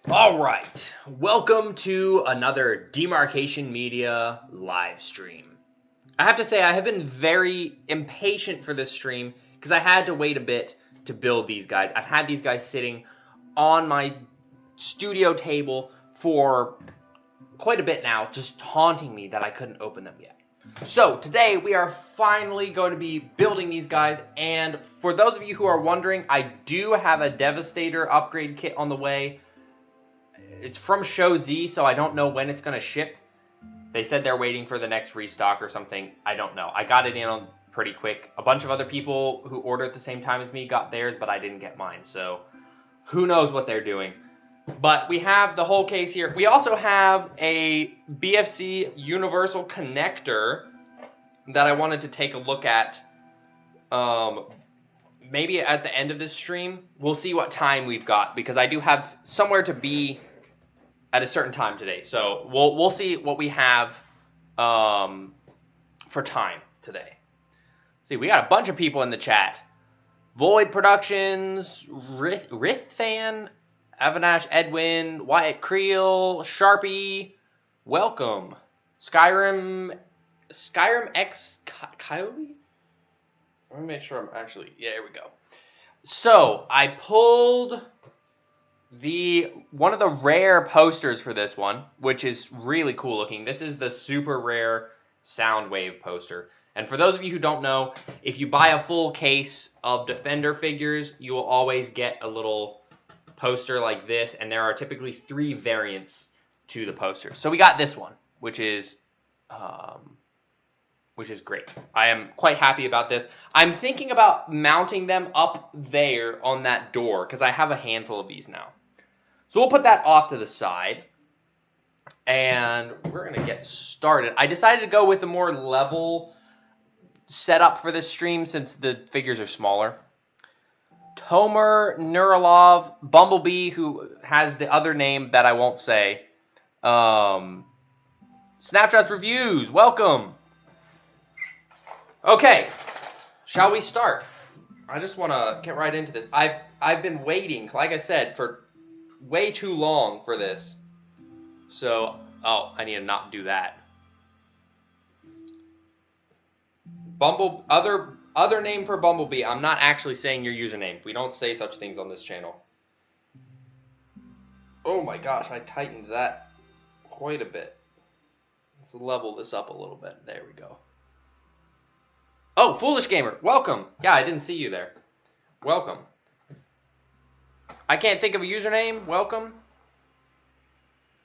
Alright, welcome to another Demarcation Media live stream. I have to say I have been very impatient for this stream because I had to wait a bit to build these guys. I've had these guys sitting on my studio table for quite a bit now, just taunting me that I couldn't open them yet. So today we are finally going to be building these guys, and for those of you who are wondering, I do have a Devastator upgrade kit on the way. It's from Show Z, so I don't know when it's going to ship. They said they're waiting for the next restock or something. I don't know. I got it in on pretty quick. A bunch of other people who ordered at the same time as me got theirs, but I didn't get mine. So who knows what they're doing. But we have the whole case here. We also have a BFC Universal Connector that I wanted to take a look at. Maybe at the end of this stream. We'll see what time we've got, because I do have somewhere to be at a certain time today. So we'll see what we have for time today. See, we got a bunch of people in the chat. Void Productions, Rift Fan, Avanash Edwin, Wyatt Creel, Sharpie, welcome. Skyrim X Coyote? Let me make sure I'm actually, yeah, here we go. So I pulled one of the rare posters for this one, which is really cool looking. This is the super rare Soundwave poster. And for those of you who don't know, if you buy a full case of Defender figures, you will always get a little poster like this, and there are typically 3 variants to the poster. So we got this one, which is great. I am quite happy about this. I'm thinking about mounting them up there on that door, because I have a handful of these now. So we'll put that off to the side, and we're going to get started. I decided to go with a more level setup for this stream since the figures are smaller. Tomer Nuralov, Bumblebee, who has the other name that I won't say. Snapshots Reviews, welcome. Okay, shall we start? I just want to get right into this. I've been waiting, like I said, for way too long for this. So, oh, I need to not do that. Other name for Bumblebee. I'm not actually saying your username. We don't say such things on this channel. Oh my gosh, I tightened that quite a bit. Let's level this up a little bit. There we go. Oh, Foolish Gamer, welcome. Yeah, I didn't see you there. Welcome. I can't think of a username. Welcome.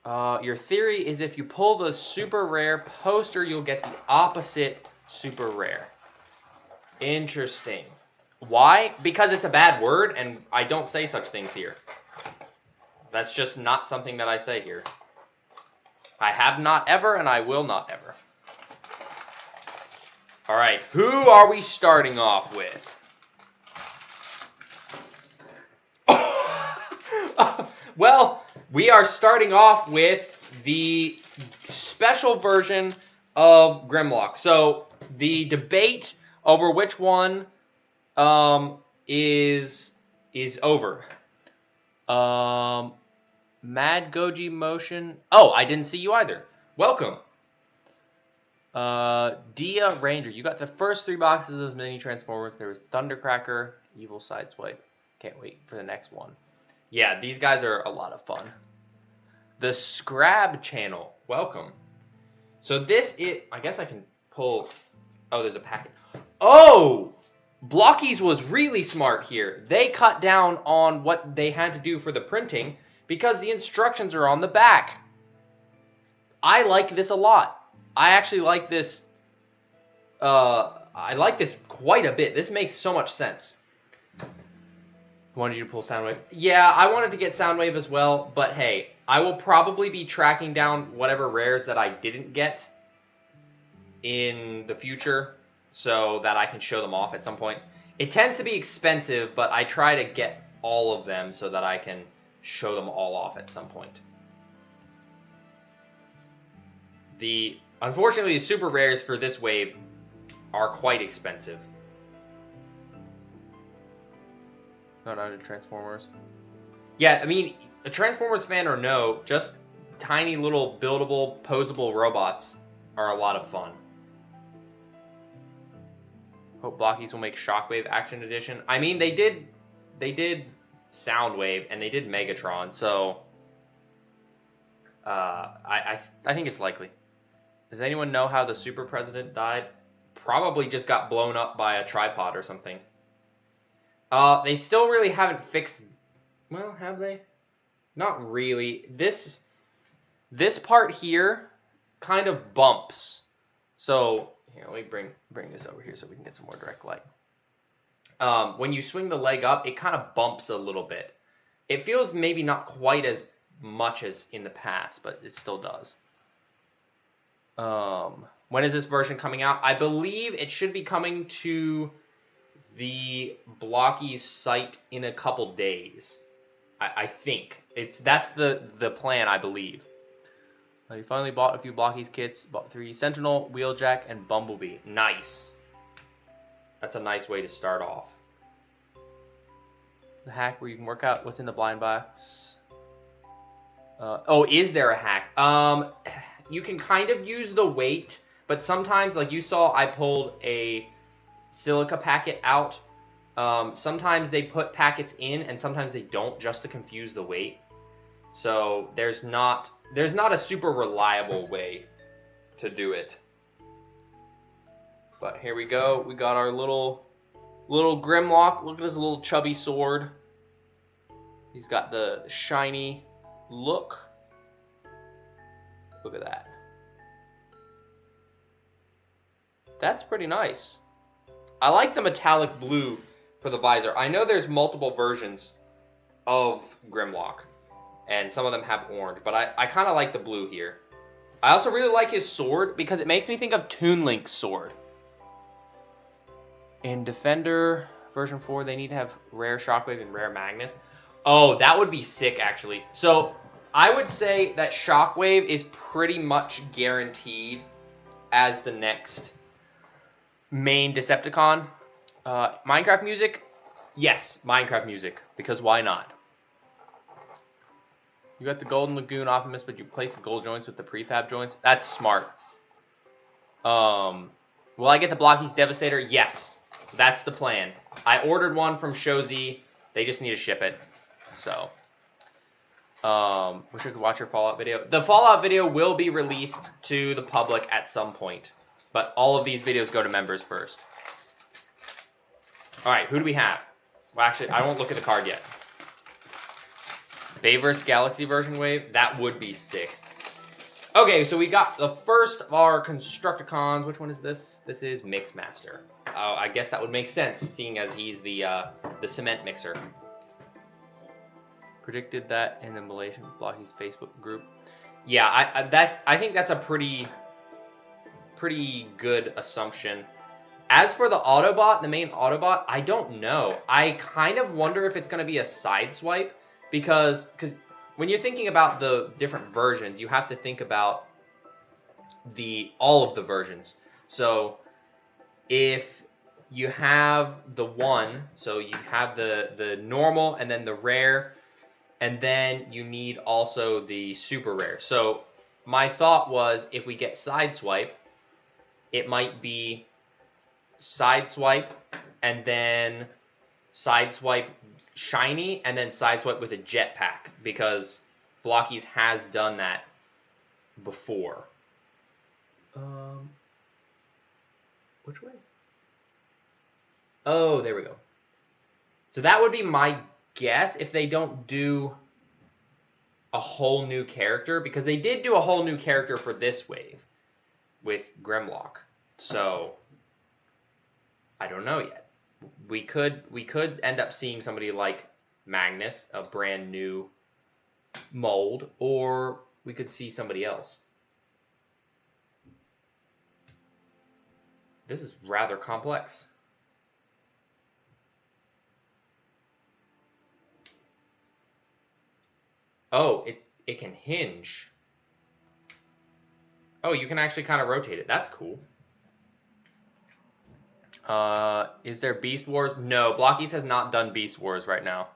Your theory is if you pull the super rare poster, you'll get the opposite super rare. Interesting. Why? Because it's a bad word, and I don't say such things here. That's just not something that I say here. I have not ever, and I will not ever. All right, who are we starting off with? Well, we are starting off with the special version of Grimlock. So the debate over which one is over. Mad Goji Motion. Oh, I didn't see you either. Welcome. Dia Ranger. You got the first 3 boxes of mini Transformers. There was Thundercracker, Evil Sideswipe. Can't wait for the next one. Yeah, these guys are a lot of fun. The Scrab channel. Welcome. So this is... I guess I can pull... Oh, there's a packet. Oh! Blokees was really smart here. They cut down on what they had to do for the printing because the instructions are on the back. I like this a lot. I actually like this. I like this quite a bit. This makes so much sense. Wanted you to pull Soundwave. Yeah, I wanted to get Soundwave as well, but hey, I will probably be tracking down whatever rares that I didn't get in the future so that I can show them off at some point. It tends to be expensive, but I try to get all of them so that I can show them all off at some point. Unfortunately, the super rares for this wave are quite expensive. Not out of Transformers. Yeah, I mean, a Transformers fan or no, just tiny little buildable, poseable robots are a lot of fun. Hope Blokees will make Shockwave Action Edition. I mean, they did Soundwave and they did Megatron, so I think it's likely. Does anyone know how the Super President died? Probably just got blown up by a tripod or something. They still really haven't fixed. Well, have they? Not really. This part here kind of bumps. So here, let me bring this over here so we can get some more direct light. When you swing the leg up, it kind of bumps a little bit. It feels maybe not quite as much as in the past, but it still does. When is this version coming out? I believe it should be coming to the Blokees site in a couple days. I think that's the plan, I believe. You finally bought a few Blokees kits. Bought 3 Sentinel, Wheeljack, and Bumblebee. Nice. That's a nice way to start off. The hack where you can work out what's in the blind box. Oh, is there a hack? You can kind of use the weight, but sometimes, like you saw, I pulled a silica packet out. Sometimes they put packets in, and sometimes they don't, just to confuse the weight. So there's not a super reliable way to do it. But here we go. We got our little Grimlock. Look at his little chubby sword. He's got the shiny look. Look at that. That's pretty nice. I like the metallic blue for the visor. I know there's multiple versions of Grimlock, and some of them have orange, but I kind of like the blue here. I also really like his sword because it makes me think of Toon Link's sword. In Defender version 4, they need to have rare Shockwave and rare Magnus. Oh, that would be sick, actually. So I would say that Shockwave is pretty much guaranteed as the next main Decepticon. Minecraft music? Yes, Minecraft music, because why not? You got the Golden Lagoon Optimus, but you place the gold joints with the prefab joints? That's smart. Will I get the Blokees Devastator? Yes, that's the plan. I ordered one from Shozy. They just need to ship it. So, wish I could watch your Fallout video. The Fallout video will be released to the public at some point, but all of these videos go to members first. All right, who do we have? Well, actually, I won't look at the card yet. Bayverse Galaxy version wave? That would be sick. Okay, so we got the first of our Constructicons. Which one is this? This is Mixmaster. Oh, I guess that would make sense, seeing as he's the cement mixer. Predicted that in the Malaysian Blokees Facebook group. Yeah, I think that's a pretty good assumption. As for the Autobot, the main Autobot, I don't know. I kind of wonder if it's going to be a Sideswipe, because when you're thinking about the different versions, you have to think about all of the versions. So if you have the one, so you have the normal and then the rare, and then you need also the super rare. So my thought was, if we get Sideswipe, it might be Sideswipe and then Sideswipe shiny and then Sideswipe with a jetpack, because Blokees has done that before. Which way? Oh, there we go. So that would be my guess if they don't do a whole new character, because they did do a whole new character for this wave with Grimlock. So I don't know yet. We could end up seeing somebody like Magnus, a brand new mold, or we could see somebody else. This is rather complex. Oh, it can hinge. Oh, you can actually kind of rotate it. That's cool. Is there Beast Wars? No, Blokees has not done Beast Wars right now.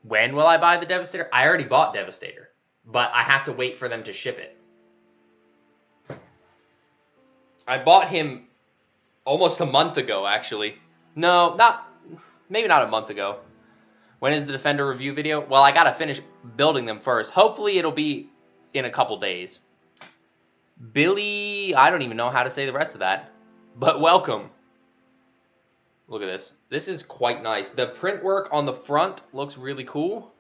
When will I buy the Devastator? I already bought Devastator, but I have to wait for them to ship it. I bought him almost a month ago, actually. No, maybe not a month ago. When is the Defender review video? Well, I gotta finish building them first. Hopefully it'll be in a couple days. Billy, I don't even know how to say the rest of that, but welcome. Look at this. This is quite nice. The print work on the front looks really cool.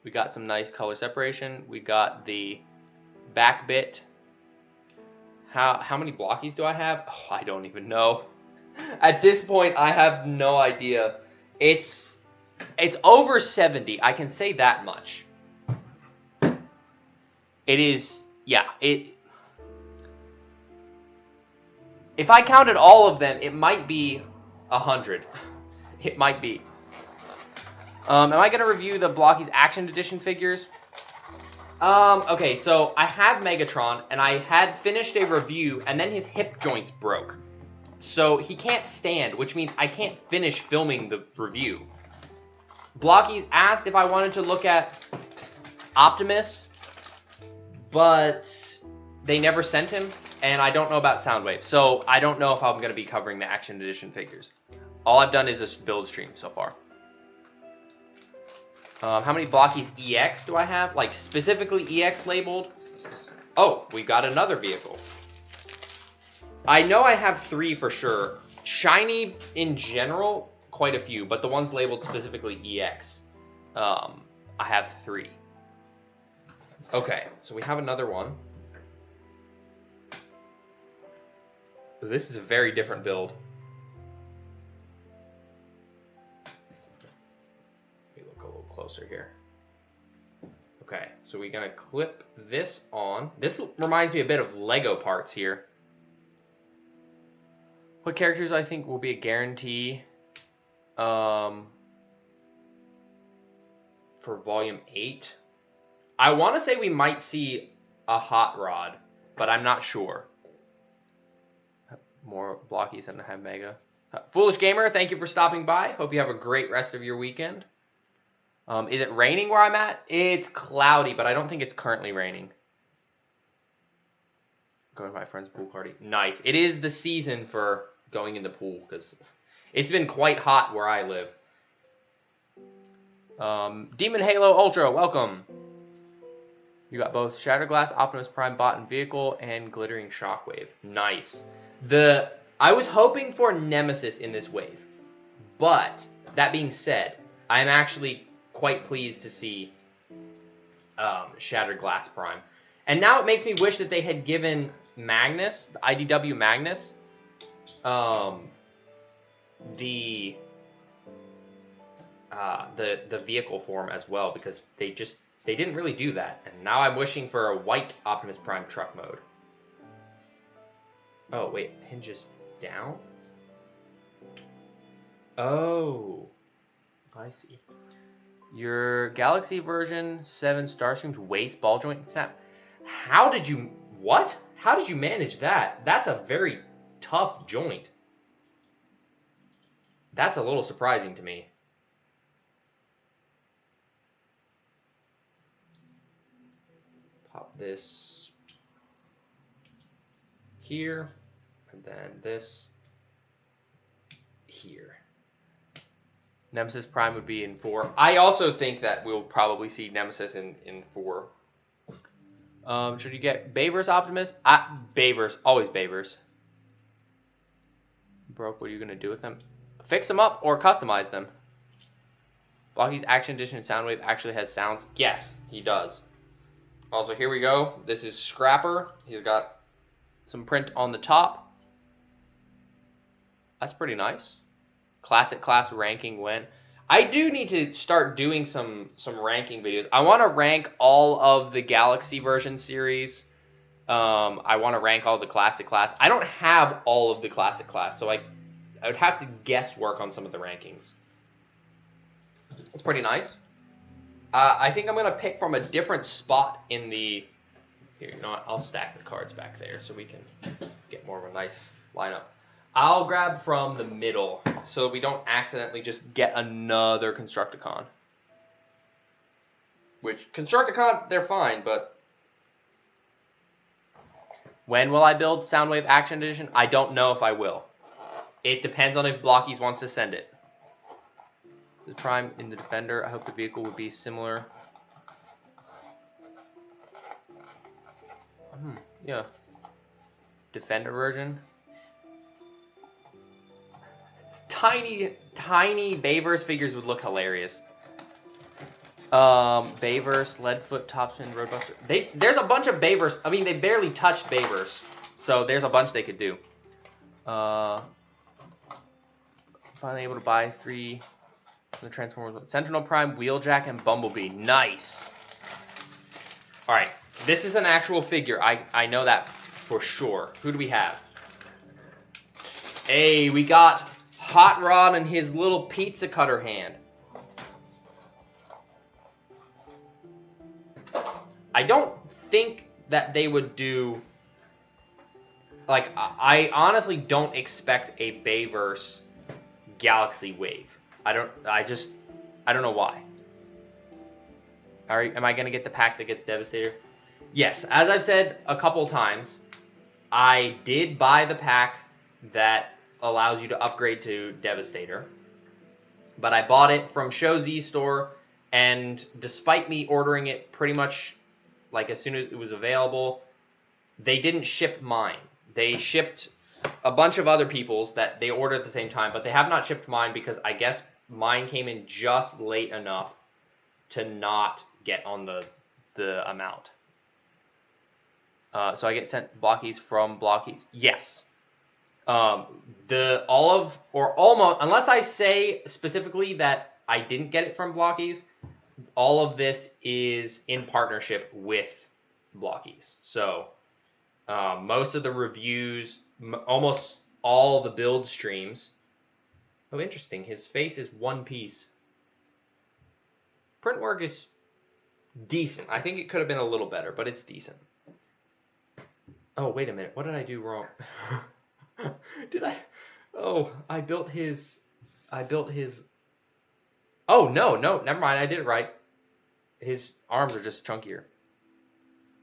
We got some nice color separation. We got the back bit. How many Blokees do I have? Oh, I don't even know. At this point, I have no idea. It's over 70. I can say that much. It is, yeah. If I counted all of them, it might be 100. It might be. Am I going to review the Blokees Action Edition figures? Okay, so I have Megatron, and I had finished a review, and then his hip joints broke. So he can't stand, which means I can't finish filming the review. Blokees asked if I wanted to look at Optimus, but they never sent him, and I don't know about Soundwave. So I don't know if I'm going to be covering the Action Edition figures. All I've done is a build stream so far. How many Blokees EX do I have? Like, specifically EX labeled? Oh, we got another vehicle. I know I have 3 for sure. Shiny, in general, quite a few. But the ones labeled specifically EX, I have 3. Okay, so we have another one. This is a very different build. Closer here. Okay, so we're gonna clip this on. This reminds me a bit of Lego parts here. What characters I think will be a guarantee for Volume 8? I want to say we might see a Hot Rod, but I'm not sure. More Blokees than I have Mega. Foolish Gamer, thank you for stopping by. Hope you have a great rest of your weekend. Is it raining where I'm at? It's cloudy, but I don't think it's currently raining. Going to my friend's pool party. Nice. It is the season for going in the pool, because it's been quite hot where I live. Demon Halo Ultra, welcome. You got both Shattered Glass Optimus Prime bot and vehicle and Glittering Shockwave. Nice. I was hoping for Nemesis in this wave, but that being said, I'm actually quite pleased to see Shattered Glass Prime. And now it makes me wish that they had given Magnus, the IDW Magnus, the vehicle form as well, because they didn't really do that. And now I'm wishing for a white Optimus Prime truck mode. Oh, wait, hinges down? Oh, I see. Your Galaxy version 7 Starstream's waist ball joint snap. How did you... What? How did you manage that? That's a very tough joint. That's a little surprising to me. Pop this here, and then this here. Nemesis Prime would be in 4. I also think that we'll probably see Nemesis in 4. Should you get Bayverse Optimus? Bayverse. Always Bayverse. Broke, what are you going to do with them? Fix them up or customize them. Blokees Action Edition Soundwave actually has sounds. Yes, he does. Also, here we go. This is Scrapper. He's got some print on the top. That's pretty nice. Classic class ranking win. I do need to start doing some ranking videos. I want to rank all of the Galaxy version series. I want to rank all the classic class. I don't have all of the classic class, so I would have to guesswork on some of the rankings. It's pretty nice. I think I'm going to pick from a different spot in the... Here, you know what? I'll stack the cards back there so we can get more of a nice lineup. I'll grab from the middle so we don't accidentally just get another Constructicon. Which, Constructicons, they're fine, but... When will I build Soundwave Action Edition? I don't know if I will. It depends on if Blokees wants to send it. The Prime in the Defender, I hope the vehicle would be similar. Yeah. Defender version. Tiny Bayverse figures would look hilarious. Bayverse, Leadfoot, Topspin, Roadbuster. There's a bunch of Bayverse. I mean, they barely touched Bayverse, so there's a bunch they could do. Finally able to buy 3 from the Transformers. Sentinel Prime, Wheeljack, and Bumblebee. Nice. All right, this is an actual figure. I know that for sure. Who do we have? Hey, we got Hot Rod and his little pizza cutter hand. I don't think that they would do... Like, I honestly don't expect a Bayverse Galaxy Wave. I don't know why. Alright, am I going to get the pack that gets Devastator? Yes, as I've said a couple times, I did buy the pack that allows you to upgrade to Devastator. But I bought it from Show Z store, and despite me ordering it pretty much like as soon as it was available, they didn't ship mine. They shipped a bunch of other people's that they ordered at the same time, but they have not shipped mine because I guess mine came in just late enough to not get on the amount. So I get sent Blokees from Blokees. Yes. Almost, unless I say specifically that I didn't get it from Blokees, all of this is in partnership with Blokees. So, most of the reviews, almost all the build streams. Oh, interesting. His face is one piece. Print work is decent. I think it could have been a little better, but it's decent. Oh, wait a minute. What did I do wrong? Oh, I built his... Oh, no, never mind. I did it right. His arms are just chunkier.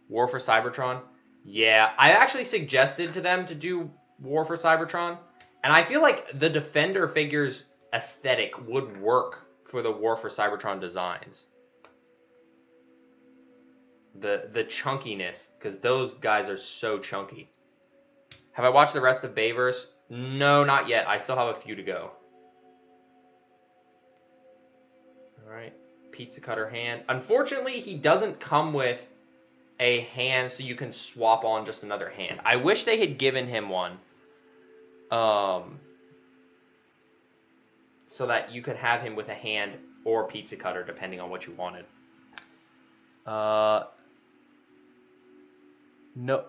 War for Cybertron. Yeah, I actually suggested to them to do War for Cybertron, and I feel like the Defender figure's aesthetic would work for the War for Cybertron designs. The chunkiness, because those guys are so chunky. Have I watched the rest of Bayverse? No, not yet. I still have a few to go. Alright. Pizza cutter hand. Unfortunately, he doesn't come with a hand so you can swap on just another hand. I wish they had given him one. So that you could have him with a hand or pizza cutter, depending on what you wanted. No.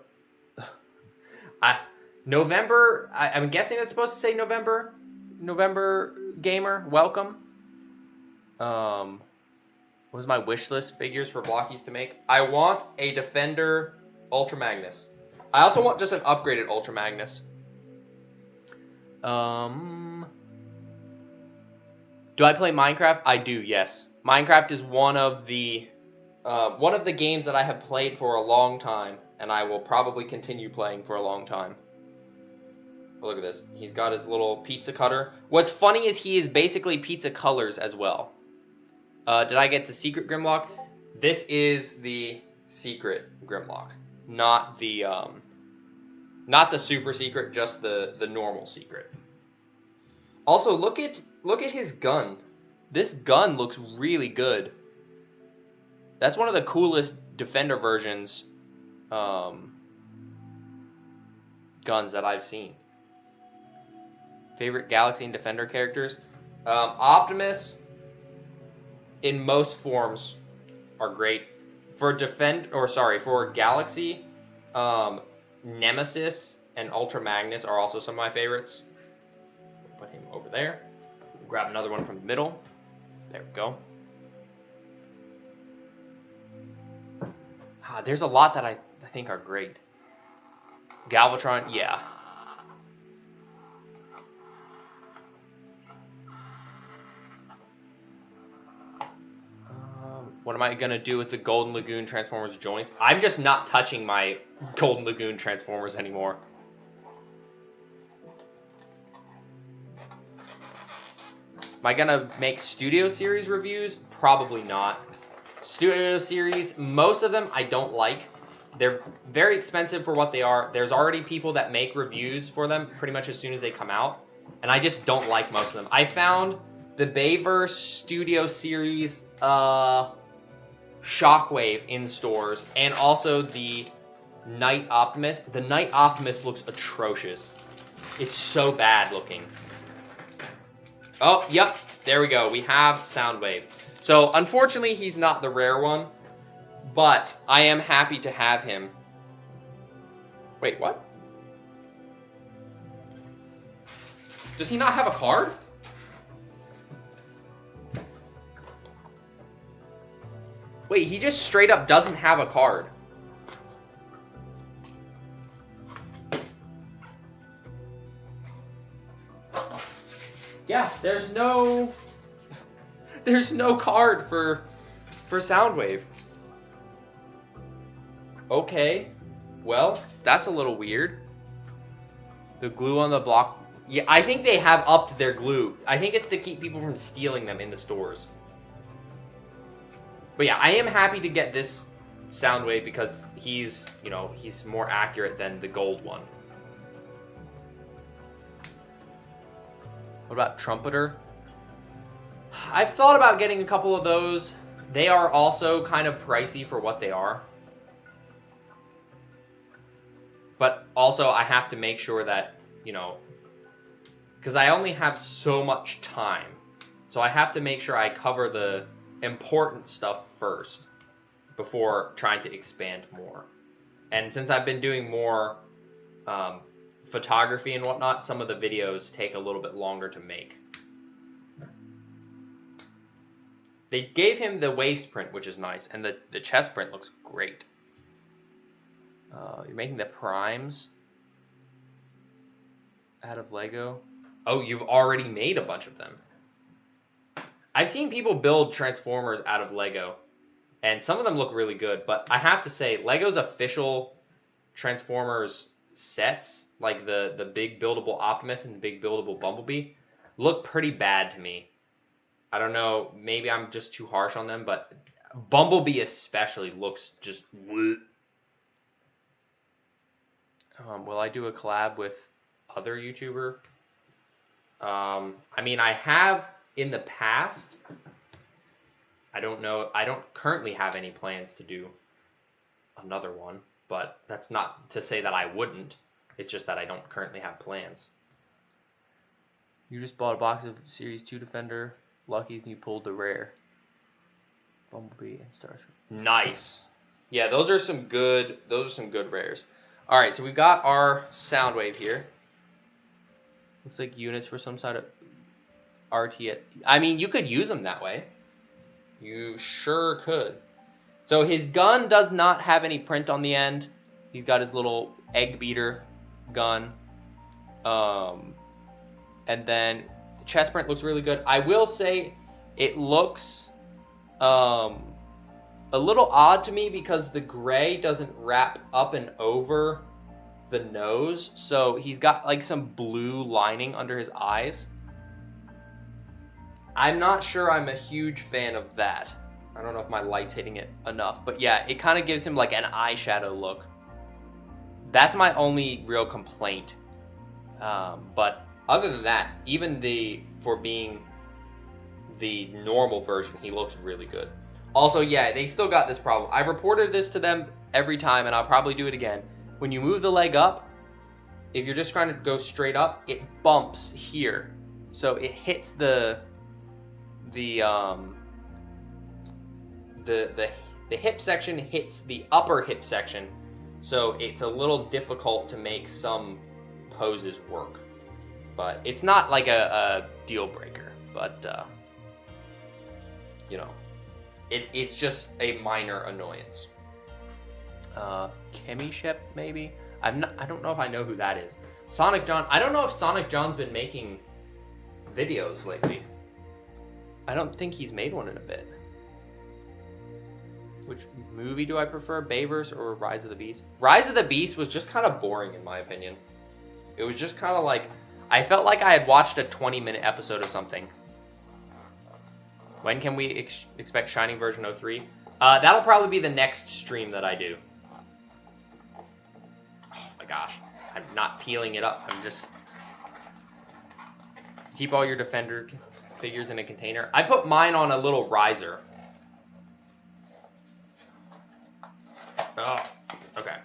November, I'm guessing it's supposed to say November. November Gamer, welcome. What was my wish list figures for Blokees to make? I want a Defender Ultra Magnus. I also want just an upgraded Ultra Magnus. Do I play Minecraft? I do, yes. Minecraft is one of the games that I have played for a long time, and I will probably continue playing for a long time. Oh, look at this. He's got his little pizza cutter. What's funny is he is basically pizza colors as well. Did I get the secret Grimlock? This is the secret Grimlock, not the super secret, just the normal secret. Also, look at his gun. This gun looks really good. That's one of the coolest Defender versions guns that I've seen. Favorite Galaxy and Defender characters? Optimus in most forms are great. For Galaxy, Nemesis and Ultra Magnus are also some of my favorites. Put him over there. Grab another one from the middle. There we go. There's a lot that I think are great. Galvatron, yeah. What am I gonna do with the Golden Lagoon Transformers joints? I'm just not touching my Golden Lagoon Transformers anymore. Am I gonna make Studio Series reviews? Probably not. Studio Series, most of them I don't like. They're very expensive for what they are. There's already people that make reviews for them pretty much as soon as they come out. And I just don't like most of them. I found the Bayverse Studio Series Shockwave in stores, and also the Night Optimus. The Night Optimus looks atrocious. It's so bad looking. Oh, yep, there we go. We have Soundwave. So, unfortunately, he's not the rare one, but I am happy to have him. Wait, what? Does he not have a card? Wait, he just straight up doesn't have a card. Yeah, there's no card for Soundwave. Okay, well, that's a little weird. The glue on the block. Yeah, I think they have upped their glue. I think it's to keep people from stealing them in the stores. But yeah, I am happy to get this Soundwave because he's, you know, he's more accurate than the gold one. What about Trumpeter? I've thought about getting a couple of those. They are also kind of pricey for what they are. But also I have to make sure that, you know, because I only have so much time. So I have to make sure I cover the important stuff first before trying to expand more. And since I've been doing more photography and whatnot, some of the videos take a little bit longer to make. They gave him the waist print, which is nice, and the chest print looks great. You're making the primes out of Lego. Oh, you've already made a bunch of them. I've seen people build Transformers out of Lego, and some of them look really good, but I have to say, Lego's official Transformers sets, like the big buildable Optimus and the big buildable Bumblebee, look pretty bad to me. I don't know, maybe I'm just too harsh on them, but Bumblebee especially looks just... will I do a collab with other YouTuber? I mean, I have in the past. I don't know. I don't currently have any plans to do another one, but that's not to say that I wouldn't. It's just that I don't currently have plans. You just bought a box of Series 2 Defender Blockies and you pulled the rare Bumblebee and Starship. Nice. Yeah, those are some good rares. All right, so we've got our Soundwave here. Looks like units for some sort of RT. I mean, you could use them that way. You sure could. So his gun does not have any print on the end. He's got his little egg beater gun. And then the chest print looks really good. I will say it looks a little odd to me because the gray doesn't wrap up and over the nose. So he's got like some blue lining under his eyes. I'm not sure I'm a huge fan of that. I don't know if my light's hitting it enough, but yeah, it kind of gives him like an eyeshadow look. That's my only real complaint. But other than that, even for being the normal version, he looks really good. Also, yeah, they still got this problem. I've reported this to them every time, and I'll probably do it again. When you move the leg up, if you're just trying to go straight up, it bumps here. So it hits the hip section hits the upper hip section, so it's a little difficult to make some poses work. But it's not like a deal breaker, but you know, it's just a minor annoyance. Kimmy Shep, maybe? I don't know if I know who that is. Sonic John. I don't know if Sonic John's been making videos lately. I don't think he's made one in a bit. Which movie do I prefer, Bayverse or Rise of the Beast? Rise of the Beast was just kind of boring in my opinion. It was just kind of like, I felt like I had watched a 20-minute episode of something. When can we expect Shining version 03? That'll probably be the next stream that I do. Oh my gosh, I'm not peeling it up. I'm just... Keep all your Defender figures in a container. I put mine on a little riser. Oh, okay.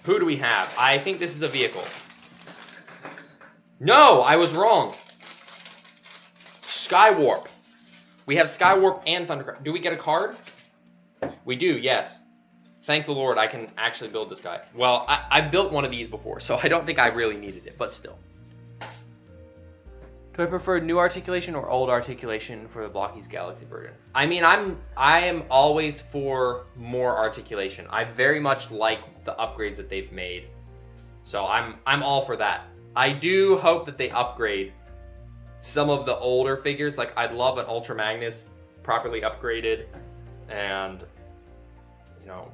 Who do we have? I think this is a vehicle. No, I was wrong. Skywarp. We have Skywarp and Thundercracker. Do we get a card? We do, yes. Thank the Lord I can actually build this guy. Well, I've built one of these before, so I don't think I really needed it, but still. Do I prefer new articulation or old articulation for the Blokees Galaxy version? I mean, I am always for more articulation. I very much like the upgrades that they've made. So I'm all for that. I do hope that they upgrade some of the older figures. Like, I'd love an Ultra Magnus properly upgraded and, you know,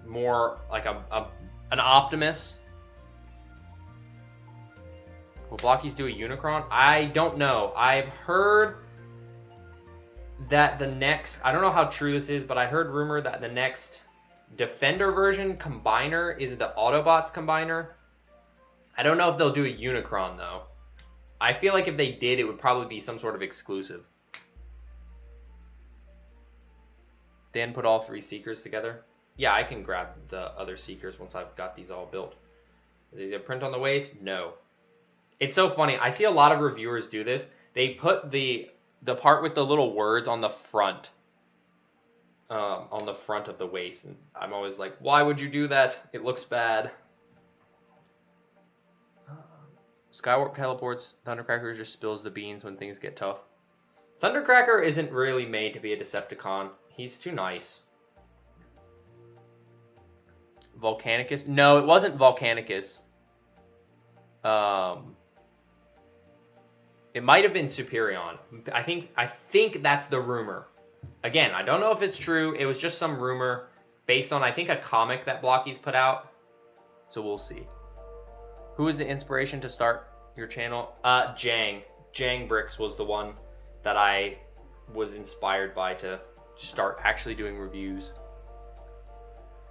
more like an Optimus. Will Blokees do a Unicron? I don't know. I've heard that the next... I don't know how true this is, but I heard rumor that the next Defender version combiner is the Autobots combiner. I don't know if they'll do a Unicron, though. I feel like if they did, it would probably be some sort of exclusive. Then put all 3 Seekers together. Yeah, I can grab the other Seekers once I've got these all built. Is it a print on the waist? No. It's so funny. I see a lot of reviewers do this. They put the part with the little words on the front. On the front of the waist. And I'm always like, why would you do that? It looks bad. Skywarp teleports. Thundercracker just spills the beans when things get tough. Thundercracker isn't really made to be a Decepticon. He's too nice. Volcanicus? No, it wasn't Volcanicus. It might have been Superion. I think that's the rumor. Again, I don't know if it's true. It was just some rumor based on, I think, a comic that Blokees put out. So we'll see. Who is the inspiration to start your channel? Jang. Jang Bricks was the one that I was inspired by to start actually doing reviews.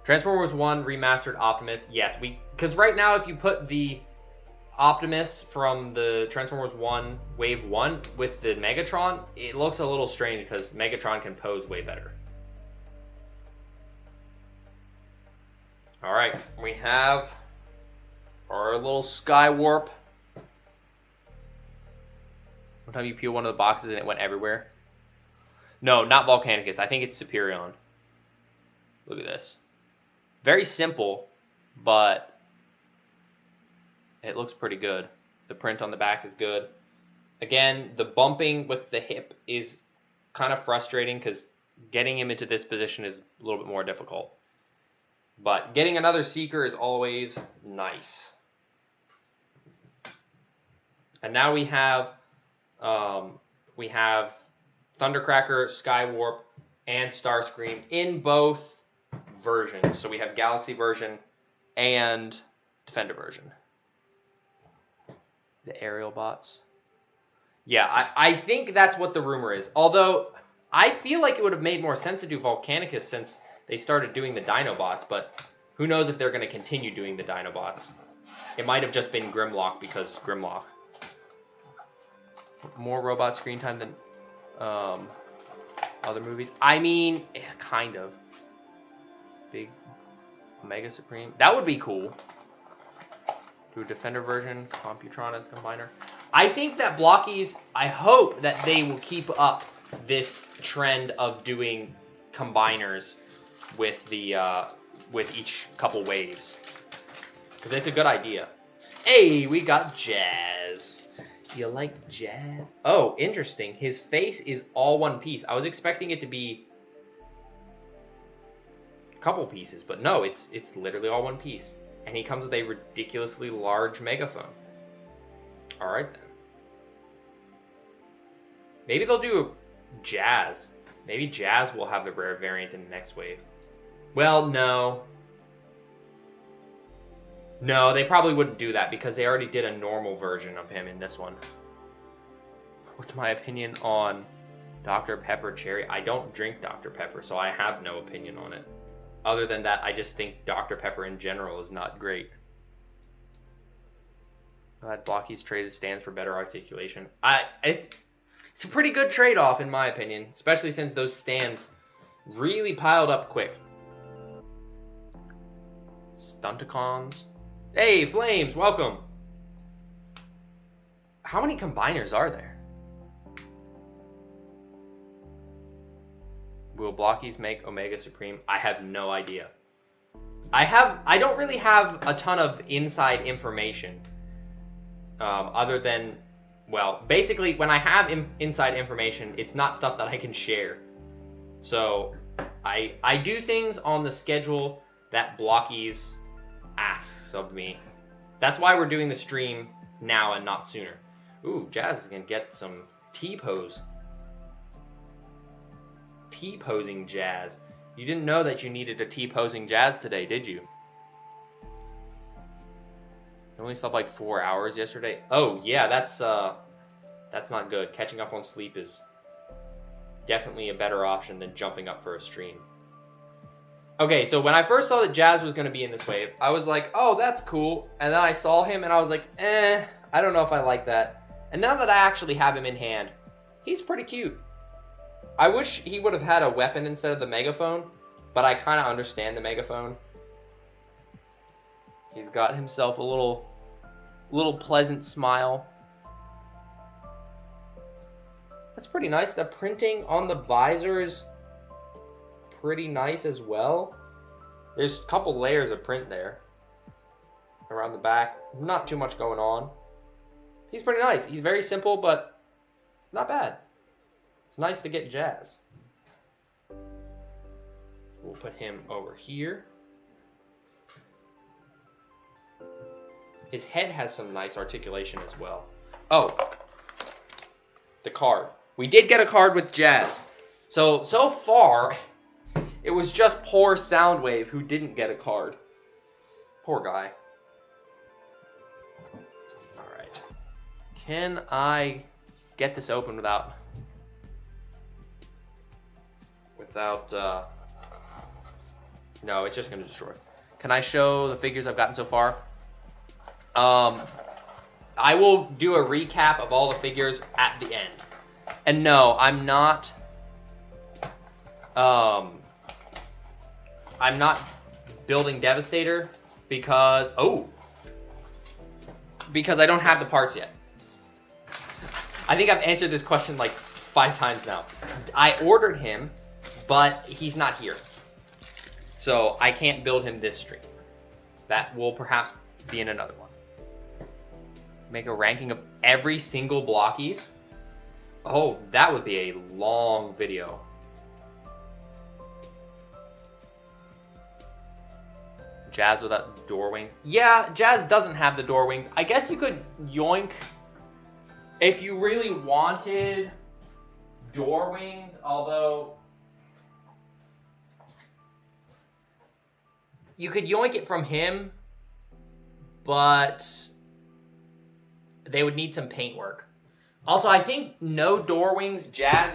Transformers 1 Remastered Optimus. Yes, because right now if you put the Optimus from the Transformers 1 Wave 1 with the Megatron, it looks a little strange because Megatron can pose way better. Alright, we have our little Skywarp. One time you peel one of the boxes and it went everywhere. No, not Volcanicus. I think it's Superion. Look at this. Very simple, but it looks pretty good. The print on the back is good. Again, the bumping with the hip is kind of frustrating because getting him into this position is a little bit more difficult. But getting another Seeker is always nice. And now we have Thundercracker, Skywarp, and Starscream in both versions. So we have Galaxy version and Defender version. The aerial bots. Yeah, I think that's what the rumor is. Although, I feel like it would have made more sense to do Volcanicus since they started doing the Dinobots, but who knows if they're going to continue doing the Dinobots. It might have just been Grimlock because Grimlock. More robot screen time than other movies. I mean, kind of. Big Omega Supreme. That would be cool. Do a Defender version, Computron as combiner. I think that Blokees, I hope that they will keep up this trend of doing combiners with the with each couple waves. Because it's a good idea. Hey, we got Jazz. You like Jazz? Oh, interesting. His face is all one piece. I was expecting it to be a couple pieces, but no, it's literally all one piece. And he comes with a ridiculously large megaphone. Alright then. Maybe they'll do Jazz. Maybe Jazz will have the rare variant in the next wave. Well, no. No, they probably wouldn't do that because they already did a normal version of him in this one. What's my opinion on Dr. Pepper Cherry? I don't drink Dr. Pepper, so I have no opinion on it. Other than that, I just think Dr. Pepper in general is not great. Blokees traded stands for better articulation. It's a pretty good trade-off in my opinion, especially since those stands really piled up quick. Stunticons. Hey, Flames, welcome. How many combiners are there? Will Blokees make Omega Supreme? I have no idea. I don't really have a ton of inside information. Other than, well, basically when I have inside information, it's not stuff that I can share. So I do things on the schedule that Blokees asks of me. That's why we're doing the stream now and not sooner. Ooh, Jazz is gonna get some T-pose. T-posing Jazz. You didn't know that you needed a T-posing Jazz today, did you? You only slept like 4 hours yesterday. Oh yeah, that's not good. Catching up on sleep is definitely a better option than jumping up for a stream. Okay, so when I first saw that Jazz was going to be in this wave, I was like, oh, that's cool. And then I saw him and I was like, I don't know if I like that. And now that I actually have him in hand, he's pretty cute. I wish he would have had a weapon instead of the megaphone, but I kind of understand the megaphone. He's got himself a little pleasant smile. That's pretty nice. The printing on the visor is pretty nice as well. There's a couple layers of print there around the back. Not too much going on. He's pretty nice. He's very simple, but not bad. It's nice to get Jazz. We'll put him over here. His head has some nice articulation as well. Oh, the card. We did get a card with Jazz. So far, it was just poor Soundwave who didn't get a card. Poor guy. Alright. Can I get this open without... No, it's just going to destroy. Can I show the figures I've gotten so far? I will do a recap of all the figures at the end. And no, I'm not building Devastator because I don't have the parts yet. I think I've answered this question like 5 times now. I ordered him, but he's not here. So I can't build him this stream. That will perhaps be in another one. Make a ranking of every single Blokees. Oh, that would be a long video. Jazz without door wings. Yeah, Jazz doesn't have the door wings. I guess you could yoink if you really wanted door wings, although you could yoink it from him, but they would need some paint work. Also, I think no door wings, Jazz.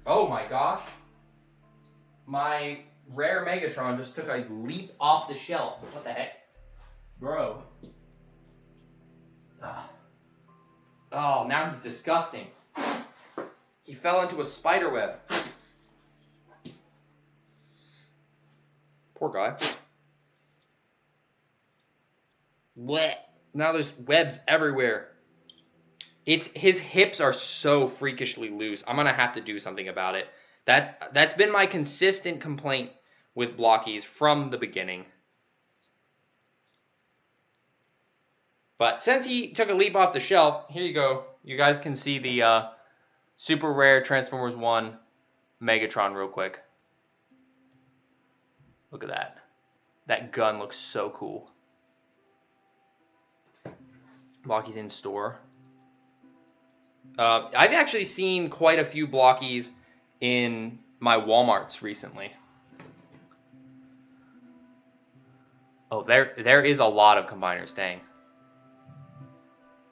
Oh my gosh. My rare Megatron just took a leap off the shelf. What the heck? Bro. Oh, now he's disgusting. He fell into a spider web. Poor guy. Blech. Now there's webs everywhere. His hips are so freakishly loose. I'm gonna have to do something about it. That's been my consistent complaint with Blokees from the beginning. But since he took a leap off the shelf, here you go. You guys can see the super rare Transformers 1 Megatron real quick. Look at that. That gun looks so cool. Blokees in store. I've actually seen quite a few Blokees in my Walmarts recently. Oh, there is a lot of combiners, dang.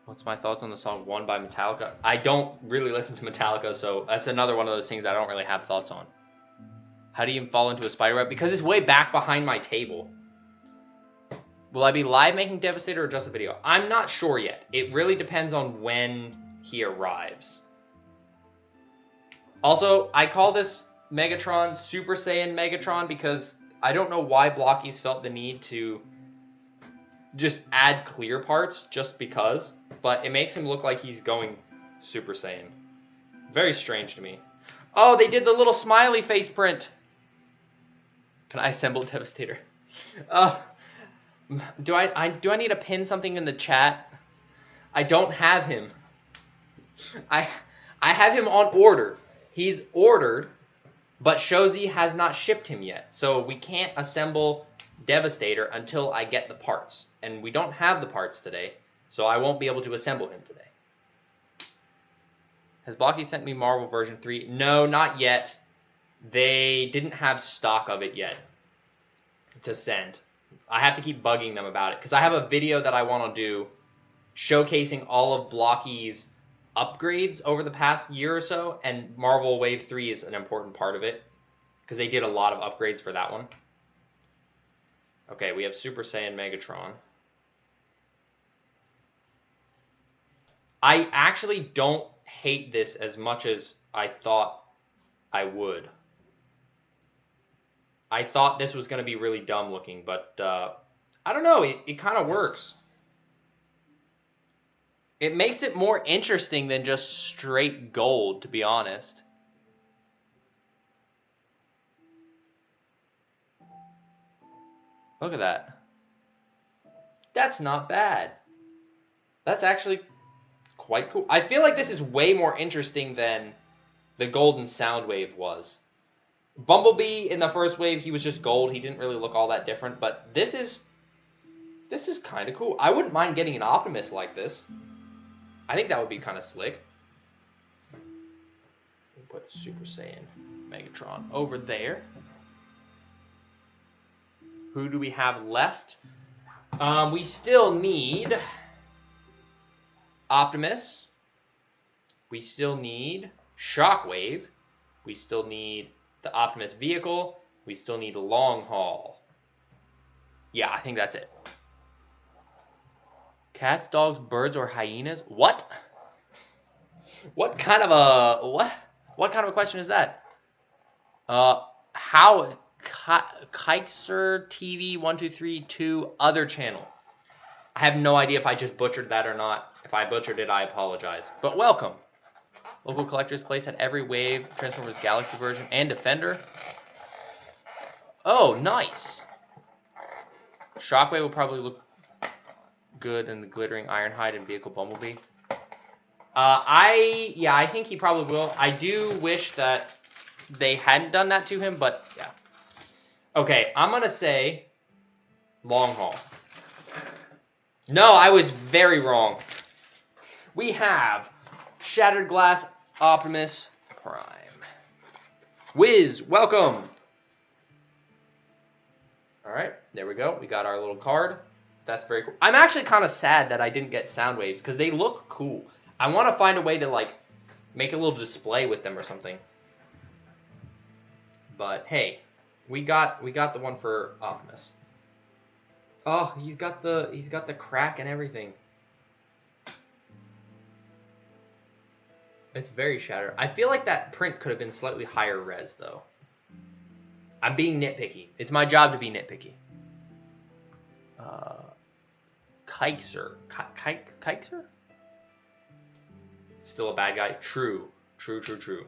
What's my thoughts on the song One by Metallica? I don't really listen to Metallica, so that's another one of those things I don't really have thoughts on. How do you even fall into a spider web? Because it's way back behind my table. Will I be live making Devastator or just a video? I'm not sure yet. It really depends on when he arrives. Also, I call this Megatron Super Saiyan Megatron because I don't know why Blokees felt the need to just add clear parts just because, but it makes him look like he's going Super Saiyan. Very strange to me. Oh, they did the little smiley face print. Can I assemble Devastator? Do I need to pin something in the chat? I don't have him. I have him on order. He's ordered, but Shozi has not shipped him yet. So we can't assemble Devastator until I get the parts. And we don't have the parts today, so I won't be able to assemble him today. Has Blokee sent me Marvel version 3? No, not yet. They didn't have stock of it yet to send. I have to keep bugging them about it, because I have a video that I want to do showcasing all of Blokee's upgrades over the past year or so, and Marvel Wave 3 is an important part of it, because they did a lot of upgrades for that one. Okay, we have Super Saiyan Megatron. I actually don't hate this as much as I thought I would. I thought this was going to be really dumb looking, but I don't know. It kind of works. It makes it more interesting than just straight gold, to be honest. Look at that. That's not bad. That's actually quite cool. I feel like this is way more interesting than the golden Soundwave was. Bumblebee in the first wave, he was just gold. He didn't really look all that different, but this is kind of cool. I wouldn't mind getting an Optimus like this. I think that would be kind of slick. We'll put Super Saiyan Megatron over there. Who do we have left? We still need Optimus. We still need Shockwave. We still need the Optimus vehicle. We still need Long Haul. Yeah, I think that's it. Cats, dogs, birds, or hyenas? What? What kind of a question is that? How Kaiser TV 1232 other channel. I have no idea if I just butchered that or not. If I butchered it, I apologize. But welcome. Local collector's place at every wave, Transformers Galaxy version, and Defender. Oh, nice. Shockwave will probably look good in the glittering Ironhide and Vehicle Bumblebee. I think he probably will. I do wish that they hadn't done that to him, but yeah. Okay, I'm going to say Long Haul. No, I was very wrong. We have Shattered Glass Optimus Prime. Wiz, welcome. All right, there we go. We got our little card. That's very cool. I'm actually kind of sad that I didn't get Soundwaves because they look cool. I want to find a way to like make a little display with them or something. But hey, we got the one for Optimus. Oh, he's got the crack and everything. It's very shattered. I feel like that print could have been slightly higher res though. I'm being nitpicky. It's my job to be nitpicky. Kaiser. Kaiser? Still a bad guy? True. True.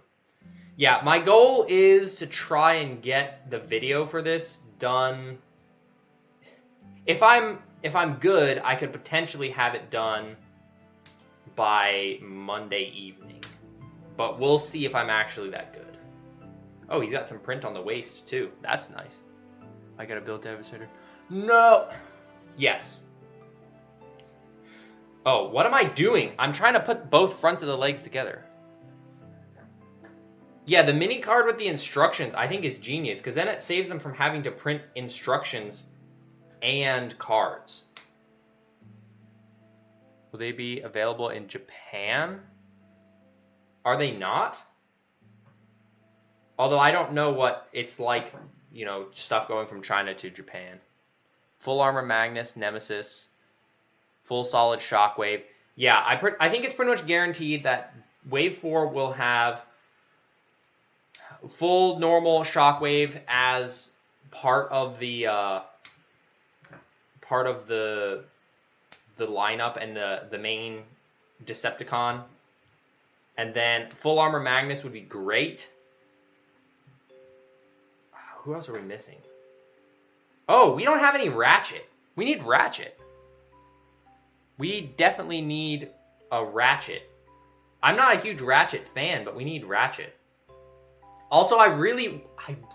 Yeah, my goal is to try and get the video for this done. If I'm good, I could potentially have it done by Monday evening. But we'll see if I'm actually that good. Oh, he's got some print on the waist too. That's nice. I gotta build Devastator. No. Yes. Oh, what am I doing? I'm trying to put both fronts of the legs together. Yeah, the mini card with the instructions I think is genius, because then it saves them from having to print instructions and cards. Will they be available in Japan? Are they not? Although I don't know what it's like, you know, stuff going from China to Japan. Full Armor Magnus, Nemesis, Full Solid Shockwave. Yeah, I think it's pretty much guaranteed that Wave 4 will have full normal Shockwave as part of the lineup and the main Decepticon. And then Full Armor Magnus would be great. Who else are we missing? Oh, we don't have any Ratchet. We need Ratchet. We definitely need a Ratchet. I'm not a huge Ratchet fan, but we need Ratchet. Also, I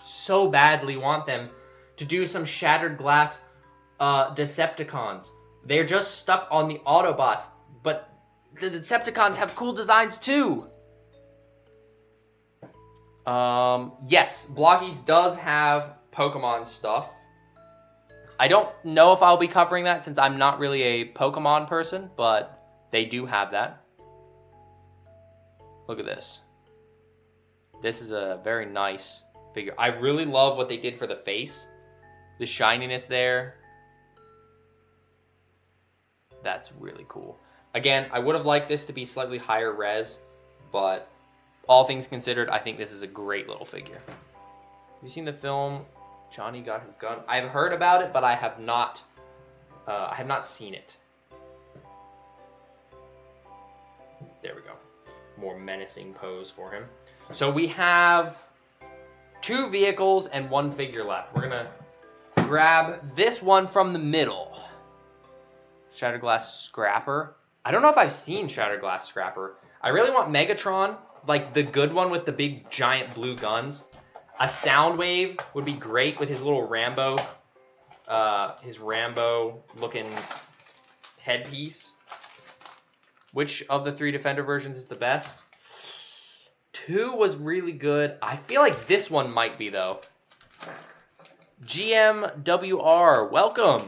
so badly want them to do some Shattered Glass Decepticons. They're just stuck on the Autobots, but the Decepticons have cool designs too. Yes, Blokees does have Pokemon stuff. I don't know if I'll be covering that since I'm not really a Pokemon person, but they do have that. Look at this. This is a very nice figure. I really love what they did for the face. The shininess there. That's really cool. Again, I would have liked this to be slightly higher res, but all things considered, I think this is a great little figure. Have you seen the film Johnny Got His Gun? I've heard about it, but I have not seen it. There we go. More menacing pose for him. So we have 2 vehicles and 1 figure left. We're gonna grab this one from the middle. Shattered Glass Scrapper. I don't know if I've seen Shattered Glass Scrapper. I really want Megatron, like the good one with the big giant blue guns. A Soundwave would be great with his little Rambo, looking headpiece. Which of the 3 Defender versions is the best? 2 was really good. I feel like this one might be, though. GMWR, welcome.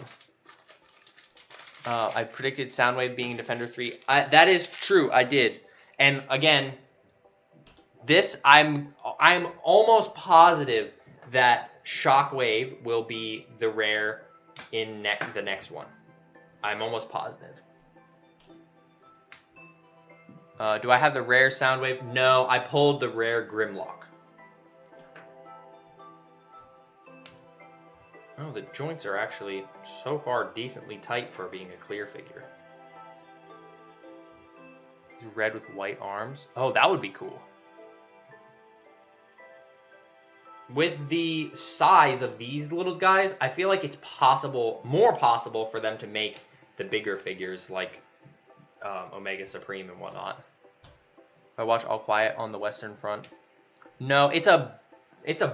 I predicted Soundwave being Defender 3. That is true, I did. And again, this, I'm almost positive that Shockwave will be the rare in the next one. I'm almost positive. Do I have the rare Soundwave? No, I pulled the rare Grimlock. Oh, the joints are actually so far decently tight for being a clear figure. Red with white arms. Oh, that would be cool. With the size of these little guys, I feel like it's more possible for them to make the bigger figures like Omega Supreme and whatnot. If I watch All Quiet on the Western Front. No, it's a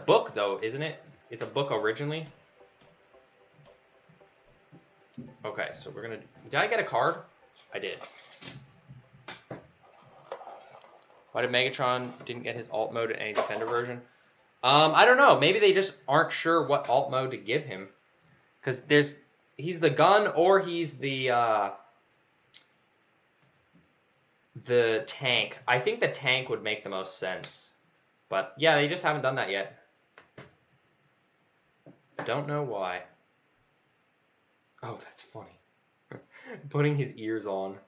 book though, isn't it? It's a book originally. Okay, so we're gonna. Did I get a card? I did. Why did Megatron didn't get his alt mode in any Defender version? I don't know. Maybe they just aren't sure what alt mode to give him, because he's the gun or he's the tank. I think the tank would make the most sense, but yeah, they just haven't done that yet. Don't know why. Oh, that's funny. Putting his ears on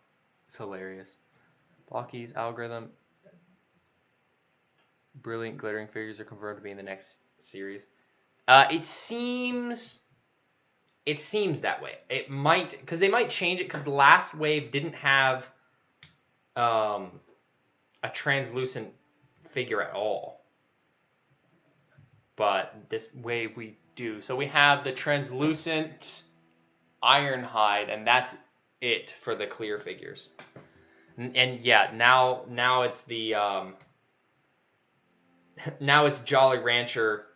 is hilarious. Blokees algorithm. Brilliant glittering figures are confirmed to be in the next series. It seems that way. It might, because they might change it, because the last wave didn't have a translucent figure at all. But this wave we do. So we have the translucent Ironhide, and that's it for the clear figures. And yeah, now it's the now it's Jolly Rancher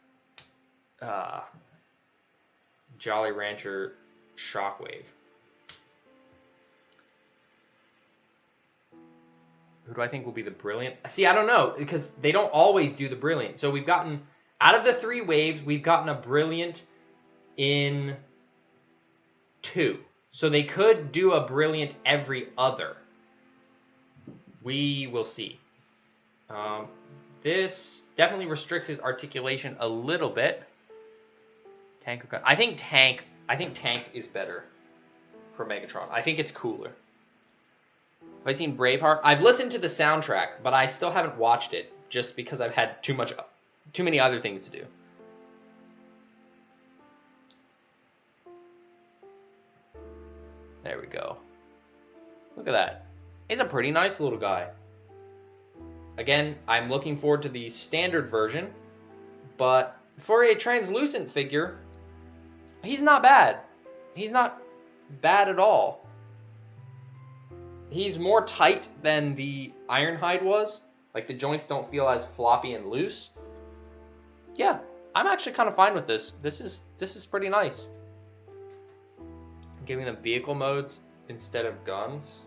Shockwave. Who do I think will be the brilliant? See, I don't know, because they don't always do the brilliant. So we've gotten, out of the 3 waves, we've gotten a brilliant in 2. So they could do a brilliant every other. We will see. This definitely restricts his articulation a little bit. Tank. I think Tank is better for Megatron. I think it's cooler. Have I seen Braveheart? I've listened to the soundtrack, but I still haven't watched it just because I've had too many other things to do. There we go. Look at that. He's a pretty nice little guy. Again, I'm looking forward to the standard version, but for a translucent figure, he's not bad. He's not bad at all. He's more tight than the Ironhide was. Like, the joints don't feel as floppy and loose. Yeah, I'm actually kind of fine with this. This is pretty nice. Giving them vehicle modes instead of guns.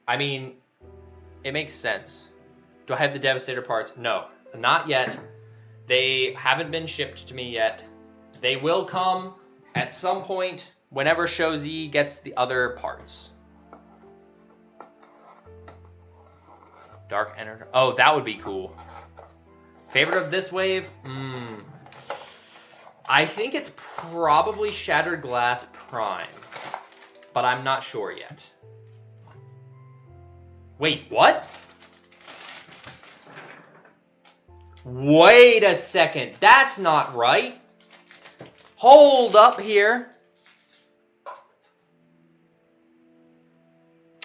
I mean, it makes sense. Do I have the Devastator parts? No, not yet. They haven't been shipped to me yet. They will come at some point whenever Show Z gets the other parts. Dark Energy. Oh, that would be cool. Favorite of this wave? I think it's probably Shattered Glass Prime, but I'm not sure yet. Wait, what? Wait a second. That's not right. Hold up here.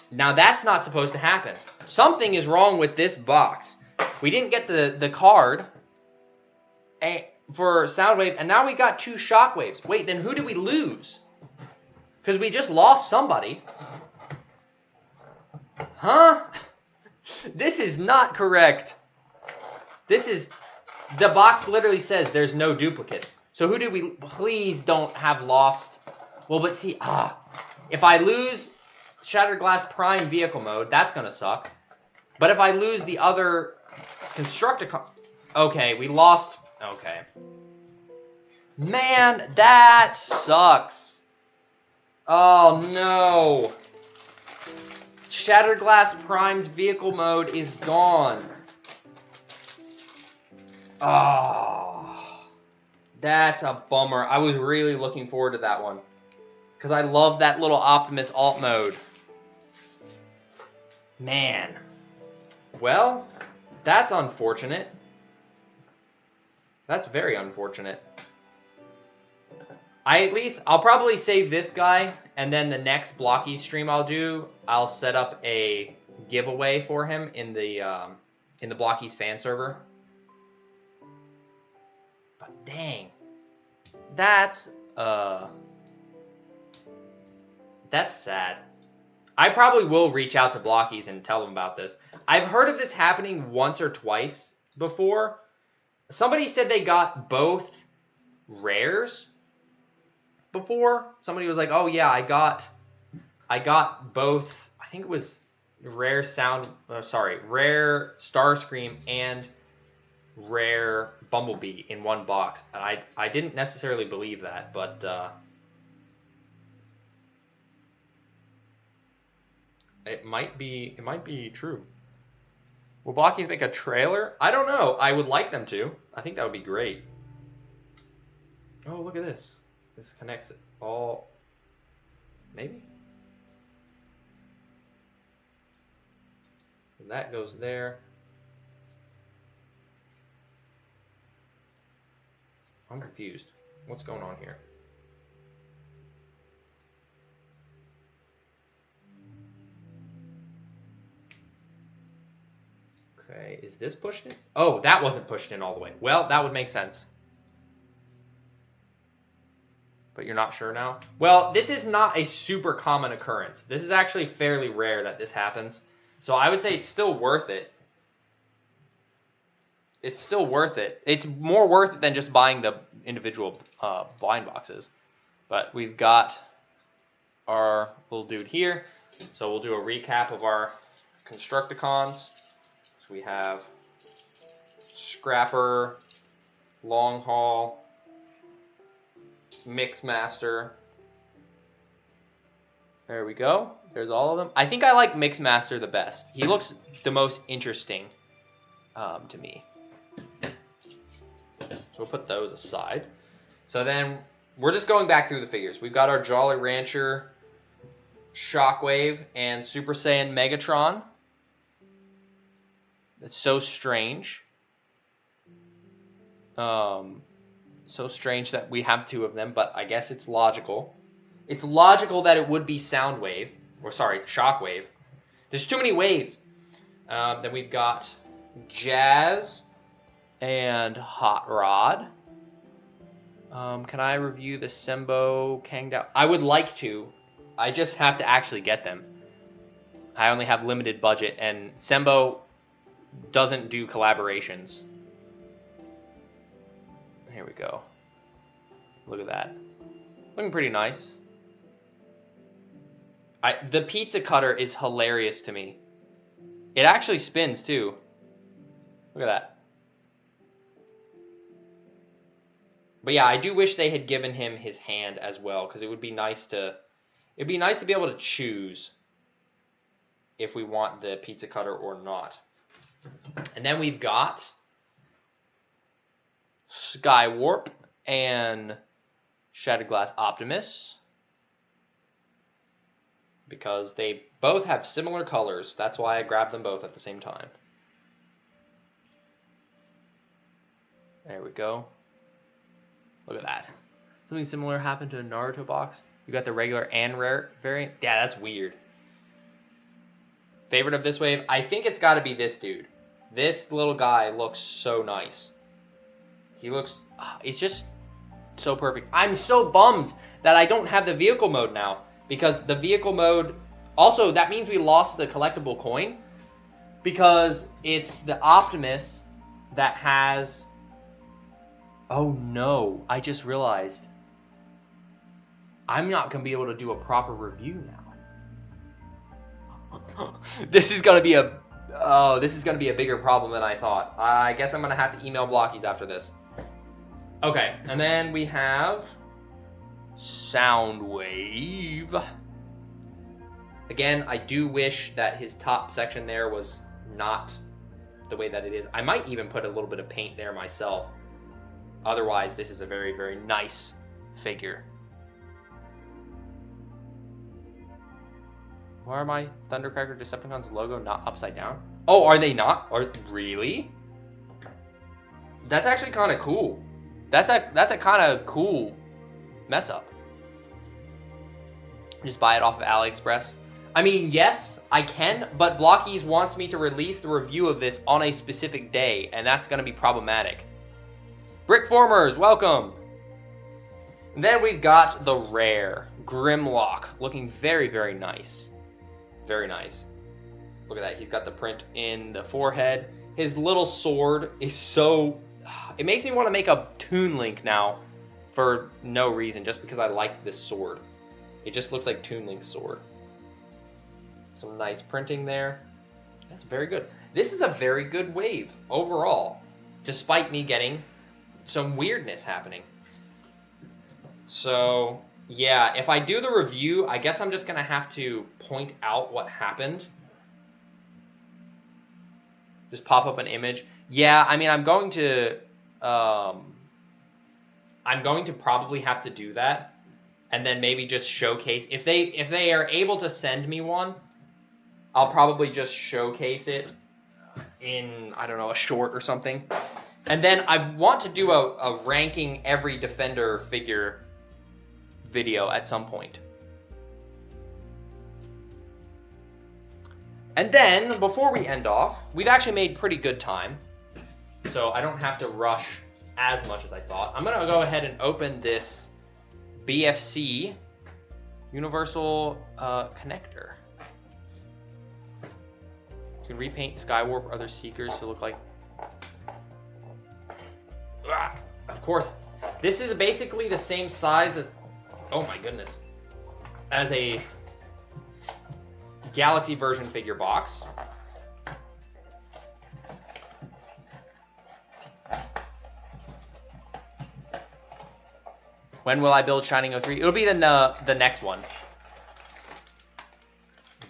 Now that's not supposed to happen. Something is wrong with this box. We didn't get the card for Soundwave, and now we got 2 Shockwaves. Wait, then who did we lose? Because we just lost somebody. Huh? This is not correct. This is... The box literally says there's no duplicates. So who did we... Please don't have lost... Well, but see... if I lose Shattered Glass Prime vehicle mode, that's going to suck. But if I lose the other Constructicon... Okay, we lost... Okay. Man, that sucks. Oh, no. Shattered Glass Prime's vehicle mode is gone. Oh. That's a bummer. I was really looking forward to that one. Because I love that little Optimus alt mode. Man. Well, that's unfortunate. That's very unfortunate. I'll probably save this guy, and then the next Blokee stream I'll set up a giveaway for him in the Blokees fan server. But dang, that's sad. I probably will reach out to Blokees and tell them about this. I've heard of this happening once or twice before. Somebody said they got both rares before. Somebody was like, "Oh yeah, I got both. I think it was rare rare Starscream and rare Bumblebee in one box." I didn't necessarily believe that, but it might be true. Will Blokees make a trailer? I don't know. I would like them to. I think that would be great. Oh, look at this. This connects it all. Maybe? And that goes there. I'm confused. What's going on here? Okay, is this pushed in? Oh, that wasn't pushed in all the way. Well, that would make sense. But you're not sure now? Well, this is not a super common occurrence. This is actually fairly rare that this happens. So I would say it's still worth it. It's still worth it. It's more worth it than just buying the individual blind boxes. But we've got our little dude here. So we'll do a recap of our Constructicons. So we have Scrapper, Long Haul, Mixmaster. There we go. There's all of them. I think I like Mixmaster the best. He looks the most interesting to me. So we'll put those aside. So then we're just going back through the figures. We've got our Jolly Rancher, Shockwave, and Super Saiyan Megatron. That's so strange. So strange that we have two of them, but I guess it's logical. It's logical that it would be Soundwave, or sorry, Shockwave. There's too many waves. Then we've got Jazz and Hot Rod. Can I review the Sembo Kangdao? I would like to. I just have to actually get them. I only have limited budget, and Sembo doesn't do collaborations. Here we go. Look at that. Looking pretty nice. The pizza cutter is hilarious to me. It actually spins too. Look at that. But yeah, I do wish they had given him his hand as well, because it would be nice to be able to choose if we want the pizza cutter or not. And then we've got Skywarp and Shattered Glass Optimus, because they both have similar colors. That's why I grabbed them both at the same time. There we go. Look at that. Something similar happened to a Naruto box. You got the regular and rare variant. Yeah, that's weird. Favorite of this wave? I think it's got to be this dude. This little guy looks so nice. He looks... It's just so perfect. I'm so bummed that I don't have the vehicle mode now, because the vehicle mode... Also, that means we lost the collectible coin, because it's the Optimus that has... Oh no, I just realized I'm not going to be able to do a proper review now. This is going to be a... Oh, this is going to be a bigger problem than I thought. I guess I'm going to have to email Blokees after this. Okay, and then we have Soundwave. Again, I do wish that his top section there was not the way that it is. I might even put a little bit of paint there myself. Otherwise, this is a very, very nice figure. Why are my Thundercracker Decepticons logo not upside down? Oh, are they not? Really? That's actually kind of cool. That's a kind of cool mess up. Just buy it off of AliExpress. I mean, yes, I can, but Blokees wants me to release the review of this on a specific day, and that's going to be problematic. Brickformers, welcome! And then we've got the rare Grimlock, looking very, very nice. Very nice. Look at that, he's got the print in the forehead. His little sword is so... It makes me want to make a Toon Link now for no reason, just because I like this sword. It just looks like Toon Link's sword. Some nice printing there. That's very good. This is a very good wave overall, despite me getting some weirdness happening. So, yeah, if I do the review, I guess I'm just going to have to point out what happened. Just pop up an image. Yeah, I mean, I'm going to probably have to do that, and then maybe just showcase. If they are able to send me one, I'll probably just showcase it in, I don't know, a short or something. And then I want to do a ranking every Defender figure video at some point. And then, before we end off, we've actually made pretty good time, so I don't have to rush as much as I thought. I'm going to go ahead and open this BFC Universal Connector. You can repaint Skywarp or other Seekers to look like... Of course, this is basically the same size as... Oh my goodness. As a Galaxy version figure box. When will I build Shining 03? It'll be the next one.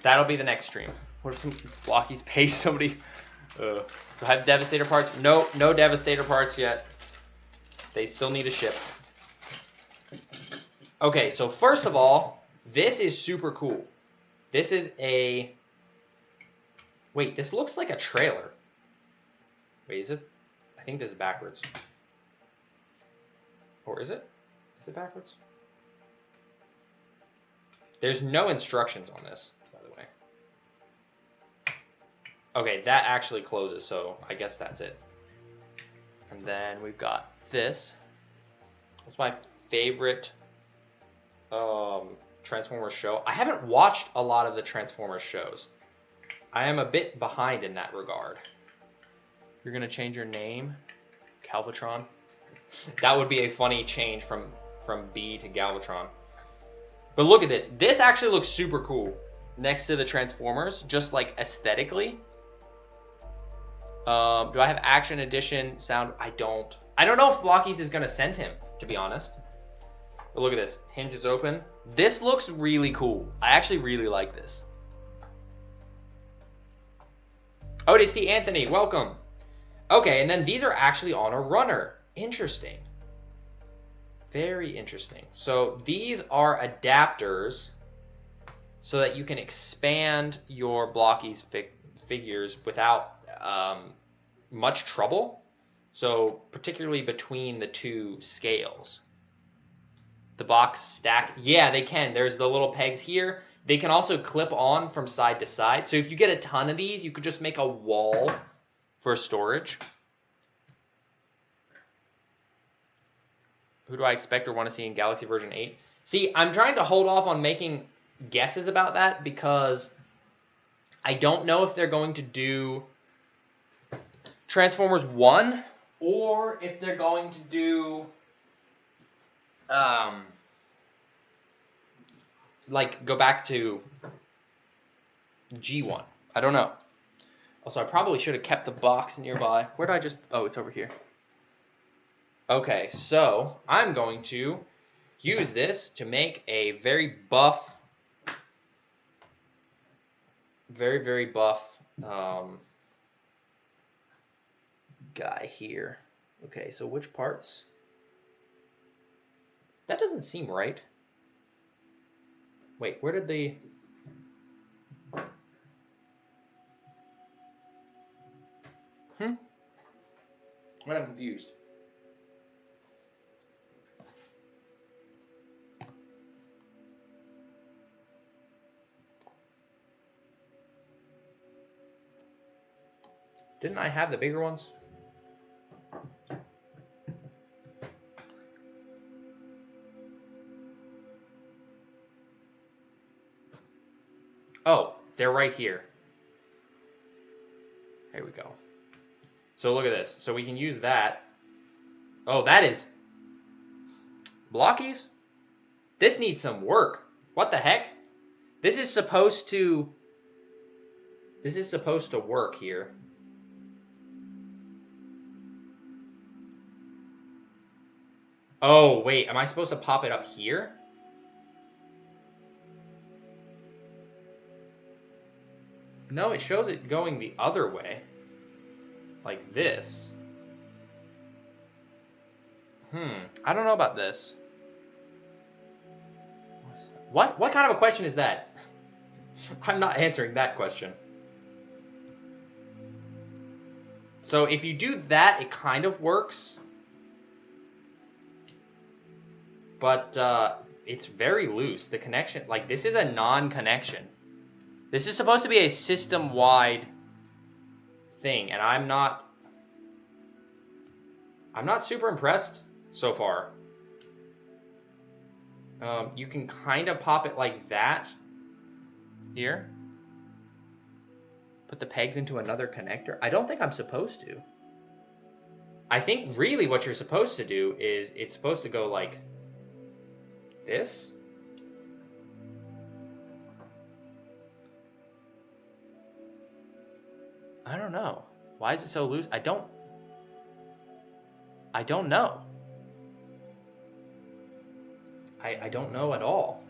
That'll be the next stream. What if some Blokees pay somebody? Do I have Devastator parts? No Devastator parts yet. They still need a ship. Okay, so first of all, this is super cool. This is a... Wait, this looks like a trailer. Wait, is it? I think this is backwards. Or is it? Is it backwards? There's no instructions on this, by the way. Okay, that actually closes, so I guess that's it. And then we've got this. It's my favorite Transformers show. I haven't watched a lot of the Transformers shows. I am a bit behind in that regard. You're gonna change your name, Galvatron. That would be a funny change from B to Galvatron. But look at this. This actually looks super cool next to the Transformers, just like aesthetically. Do I have Action Edition sound? I don't know if Blokees is gonna send him, to be honest. But look at this. Hinge is open. This looks really cool. I actually really like this. Otis T. Anthony, welcome. Okay, and then these are actually on a runner. Interesting. Very interesting. So these are adapters so that you can expand your Blokees figures without much trouble. So particularly between the two scales. The box stack, yeah, they can. There's the little pegs here. They can also clip on from side to side. So if you get a ton of these, you could just make a wall for storage. Who do I expect or want to see in Galaxy version 8? See, I'm trying to hold off on making guesses about that because I don't know if they're going to do Transformers 1 or if they're going to do like go back to G1. I don't know. Also, I probably should have kept the box nearby. Where did I just... Oh, it's over here. Okay, so I'm going to use this to make a very buff, very buff guy here. Okay, so which parts? That doesn't seem right. Wait, where did the... I'm confused. Didn't I have the bigger ones? Oh, they're right here. Here we go. So look at this. So we can use that. Oh, that is... Blokees? This needs some work. What the heck? This is supposed to... This is supposed to work here. Oh, wait. Am I supposed to pop it up here? No, it shows it going the other way. Like this. I don't know about this. What kind of a question is that? I'm not answering that question. So if you do that, it kind of works. But it's very loose. The connection, like this is a non-connection. This is supposed to be a system-wide thing, and I'm not super impressed so far. You can kind of pop it like that here. Put the pegs into another connector. I don't think I'm supposed to. I think really what you're supposed to do is it's supposed to go like this. I don't know. Why is it so loose? I don't know. I don't know at all.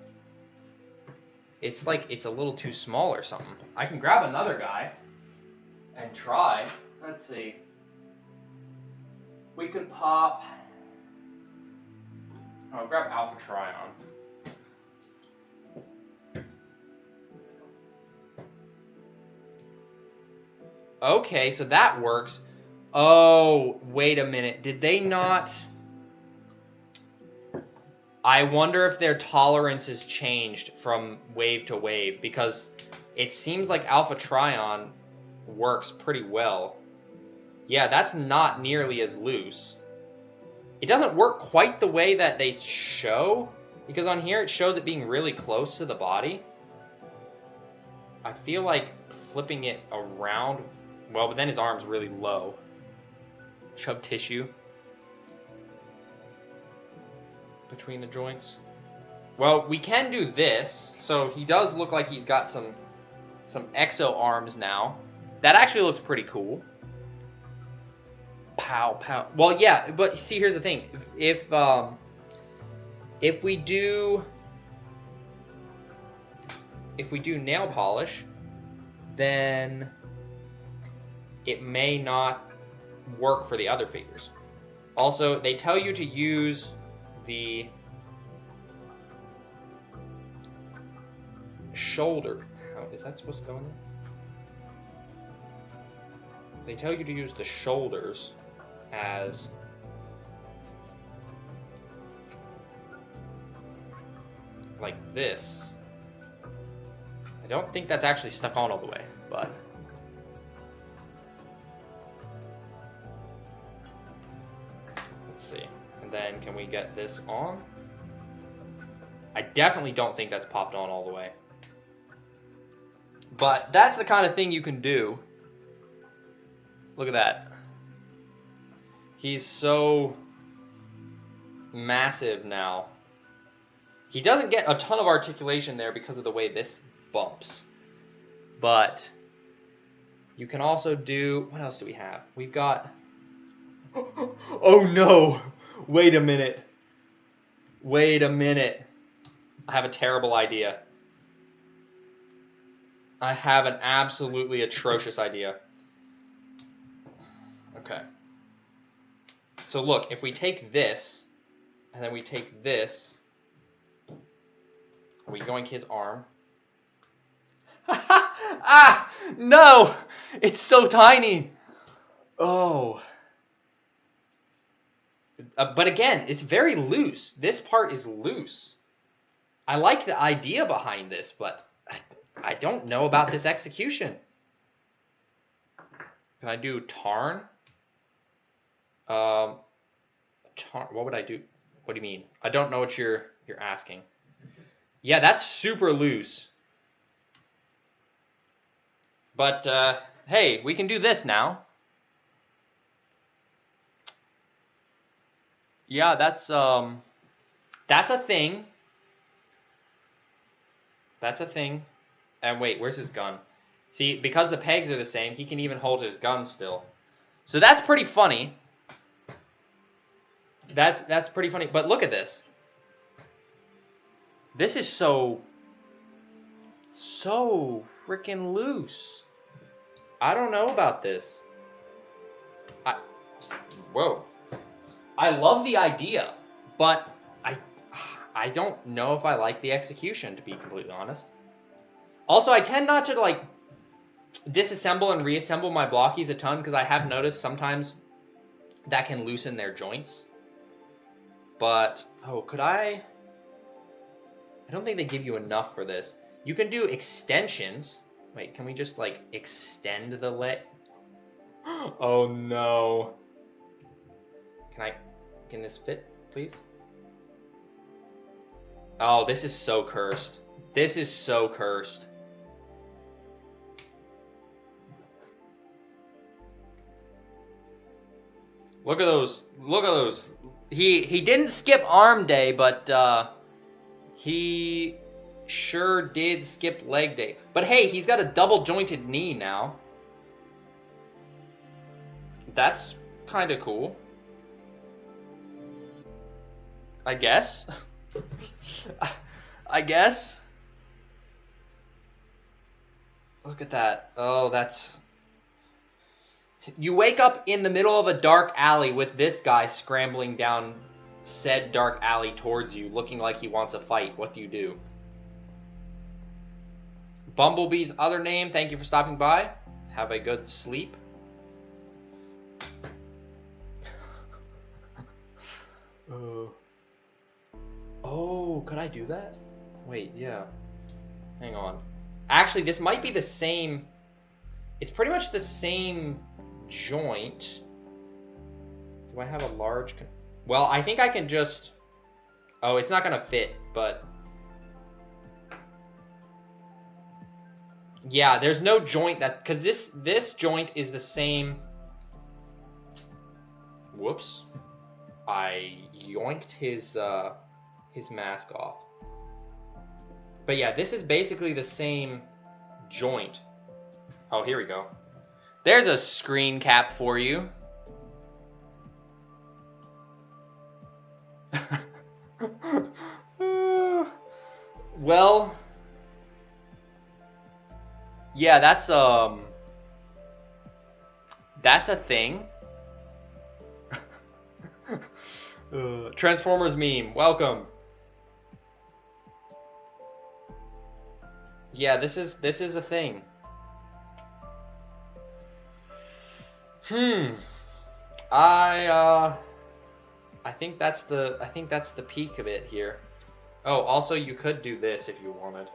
It's like it's a little too small or something. I can grab another guy and try. Let's see. We could pop... I'll grab Alpha Trion. Okay, so that works. Oh, wait a minute. Did they not... I wonder if their tolerance has changed from wave to wave, because it seems like Alpha Trion works pretty well. Yeah, that's not nearly as loose. It doesn't work quite the way that they show, because on here it shows it being really close to the body. I feel like flipping it around... Well, but then his arm's really low. Shove tissue between the joints. Well, we can do this. So he does look like he's got some exo arms now. That actually looks pretty cool. Pow, pow. Well, yeah, but see, here's the thing. If we do nail polish, then it may not work for the other figures. Also, they tell you to use the shoulder. How is that supposed to go in there? They tell you to use the shoulders as like this. I don't think that's actually stuck on all the way, but let's see. And then can we get this on? I definitely don't think that's popped on all the way. But that's the kind of thing you can do. Look at that. He's so massive now. He doesn't get a ton of articulation there because of the way this bumps. But you can also do... What else do we have? We've got... Oh no! Wait a minute. Wait a minute. I have a terrible idea. I have an absolutely atrocious idea. Okay. So look, if we take this, and then we take this, are we going his arm? Ah! No! It's so tiny! Oh. But again, it's very loose. This part is loose. I like the idea behind this, but I don't know about this execution. Can I do Tarn? What would I do? What do you mean? I don't know what you're asking. Yeah, that's super loose. But hey, we can do this now. Yeah, that's a thing. That's a thing. And wait, where's his gun? See, because the pegs are the same, he can even hold his gun still. So that's pretty funny. That's pretty funny. But look at this. This is so freaking loose. I don't know about this. Whoa. I love the idea, but I don't know if I like the execution, to be completely honest. Also, I tend not to like disassemble and reassemble my Blokees a ton, because I have noticed sometimes that can loosen their joints. But, oh, could I don't think they give you enough for this. You can do extensions. Wait, can we just, like, extend the leg? Oh, no. Can this fit, please? Oh, this is so cursed. This is so cursed. Look at those. Look at those. He didn't skip arm day, but he sure did skip leg day. But hey, he's got a double jointed knee now. That's kind of cool, I guess. I guess. Look at that. Oh, that's... You wake up in the middle of a dark alley with this guy scrambling down said dark alley towards you, looking like he wants a fight. What do you do? Bumblebee's other name, thank you for stopping by. Have a good sleep. Oh, could I do that? Wait, yeah. Hang on. Actually, this might be the same... It's pretty much the same joint. Do I have a large... Well, I think I can just... Oh, it's not going to fit, but... Yeah, there's no joint that... Because this joint is the same... Whoops. I yoinked his mask off. But yeah, this is basically the same joint. Oh, here we go. There's a screen cap for you. Well, yeah, that's a thing. Transformers meme, welcome. Yeah, this is a thing. I think that's the peak of it here. Oh, also you could do this if you wanted.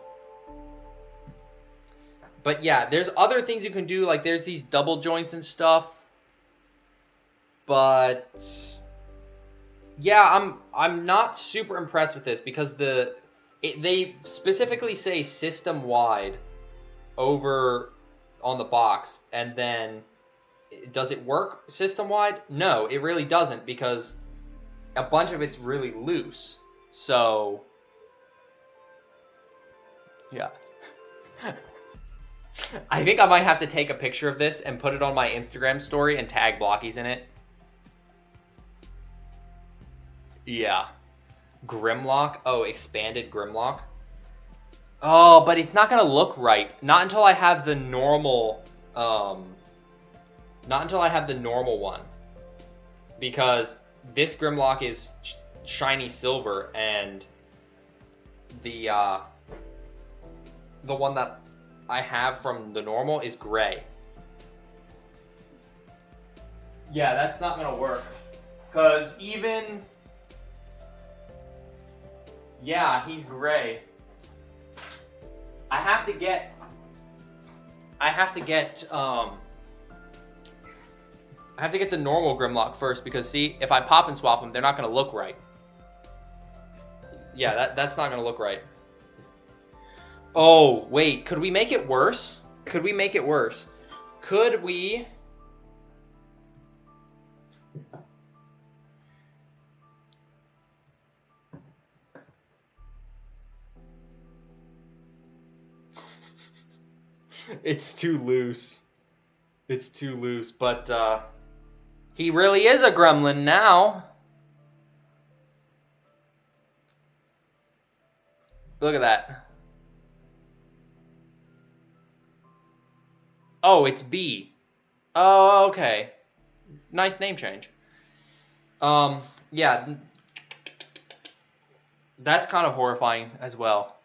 But yeah, there's other things you can do, like there's these double joints and stuff. But yeah, I'm not super impressed with this because they specifically say system wide over on the box, and then does it work system wide? No, it really doesn't, because a bunch of it's really loose. So yeah. I think I might have to take a picture of this and put it on my Instagram story and tag Blokees in it. Yeah. Grimlock. Oh, expanded Grimlock. Oh, but it's not gonna look right. Not until I have the normal, not until I have the normal one. Because this Grimlock is shiny silver, and the one that I have from the normal is gray. Yeah, that's not gonna work. Cause even... Yeah, he's gray. I have to get the normal Grimlock first, because see, if I pop and swap them, they're not gonna look right. Yeah, that's not gonna look right. Oh, wait, could we make it worse? Could we make it worse? Could we... It's too loose. It's too loose, but he really is a gremlin now. Look at that. Oh, it's B. Oh, okay. Nice name change. Yeah. That's kind of horrifying as well.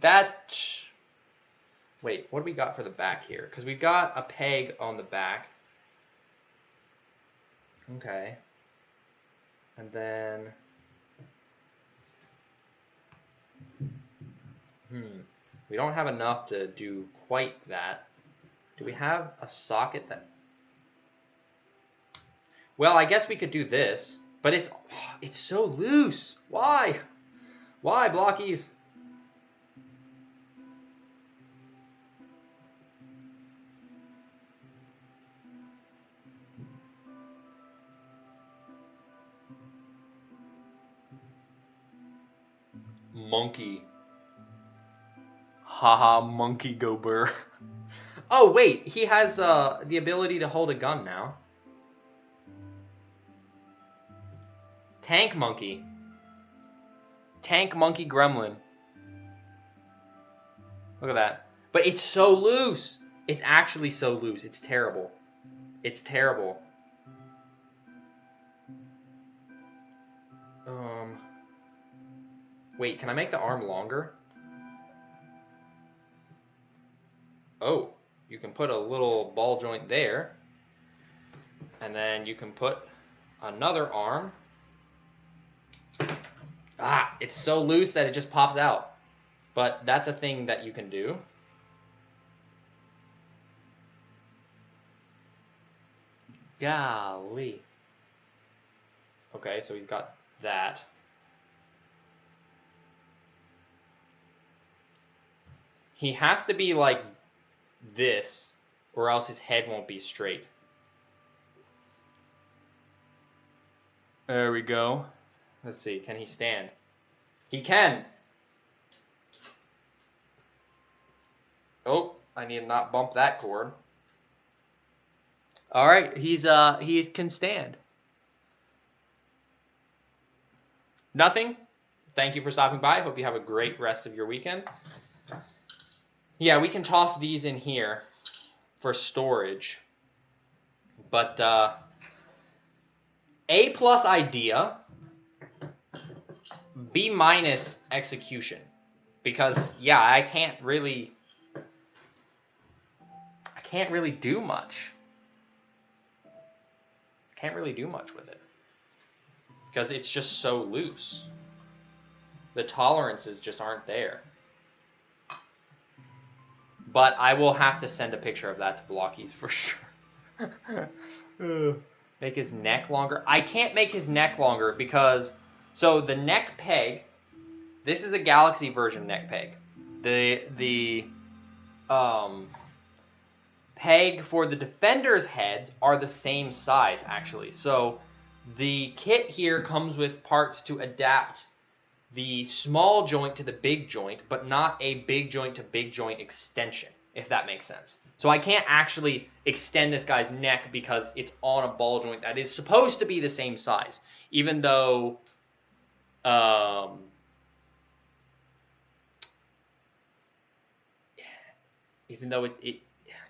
That... Wait, what do we got for the back here? Because we've got a peg on the back. Okay. And then... We don't have enough to do quite that. Do we have a socket that... Well, I guess we could do this, but it's so loose. Why? Why, Blokees? Monkey. Haha, monkey go burr. Oh, wait. He has the ability to hold a gun now. Tank Monkey. Tank Monkey Gremlin. Look at that. But it's so loose. It's actually so loose. It's terrible. It's terrible. Wait, can I make the arm longer? Oh, you can put a little ball joint there. And then you can put another arm. Ah, it's so loose that it just pops out. But that's a thing that you can do. Golly. Okay, so he's got that. He has to be like this, or else his head won't be straight. There we go. Let's see, can he stand? He can! Oh, I need to not bump that cord. Alright, he can stand. Nothing. Thank you for stopping by. Hope you have a great rest of your weekend. Yeah, we can toss these in here for storage. But, A+ idea, B- execution. Because, yeah, I can't really do much. Can't really do much with it. Because it's just so loose. The tolerances just aren't there. But I will have to send a picture of that to Blokees for sure. Make his neck longer. I can't make his neck longer because... So the neck peg... This is a Galaxy version neck peg. The peg for the Defender's heads are the same size, actually. So the kit here comes with parts to adapt the small joint to the big joint, but not a big joint to big joint extension, if that makes sense. So I can't actually extend this guy's neck because it's on a ball joint that is supposed to be the same size, even though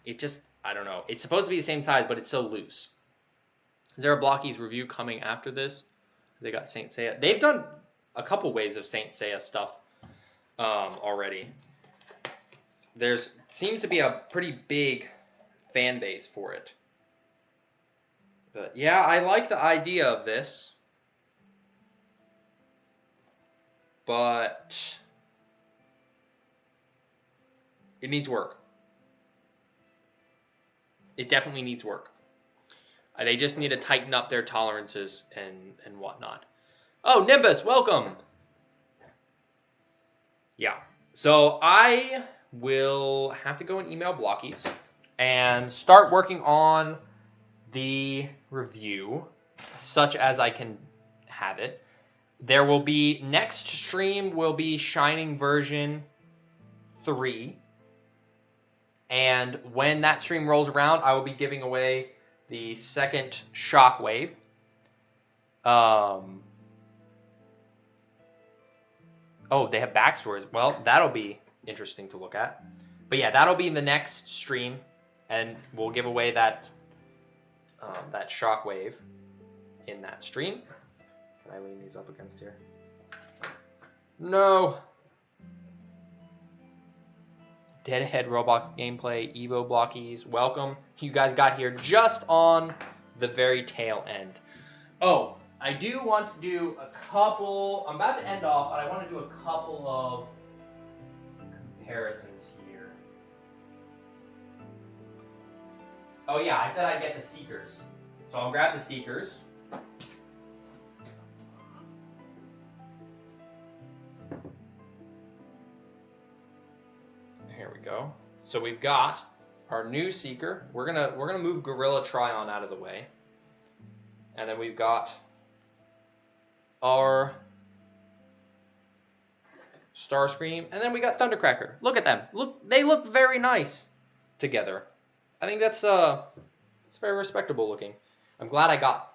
it just, I don't know. It's supposed to be the same size, but it's so loose. Is there a Blokees review coming after this? They got Saint Seiya. They've done a couple waves of Saint Seiya stuff already. There's seems to be a pretty big fan base for it. But yeah, I like the idea of this. But it needs work. It definitely needs work. They just need to tighten up their tolerances and whatnot. Oh, Nimbus, welcome! Yeah, so I will have to go and email Blokees and start working on the review, such as I can have it. There will be, next stream will be Shining version 3. And when that stream rolls around, I will be giving away the second Shockwave. Oh, they have backstories. Well, that'll be interesting to look at. But yeah, that'll be in the next stream, and we'll give away that that Shockwave in that stream. Can I lean these up against here? No. Deadhead Roblox gameplay, Evo Blokees, welcome. You guys got here just on the very tail end. Oh, I do want to do a couple, I'm about to end off, but I want to do a couple of comparisons here. Oh yeah, I said I'd get the Seekers. So I'll grab the Seekers. Here we go. So we've got our new Seeker. We're gonna move Gorilla Tryon out of the way. And then we've got our Starscream, and then we got Thundercracker. Look at them. Look, they look very nice. together. I think that's it's very respectable looking. I'm glad I got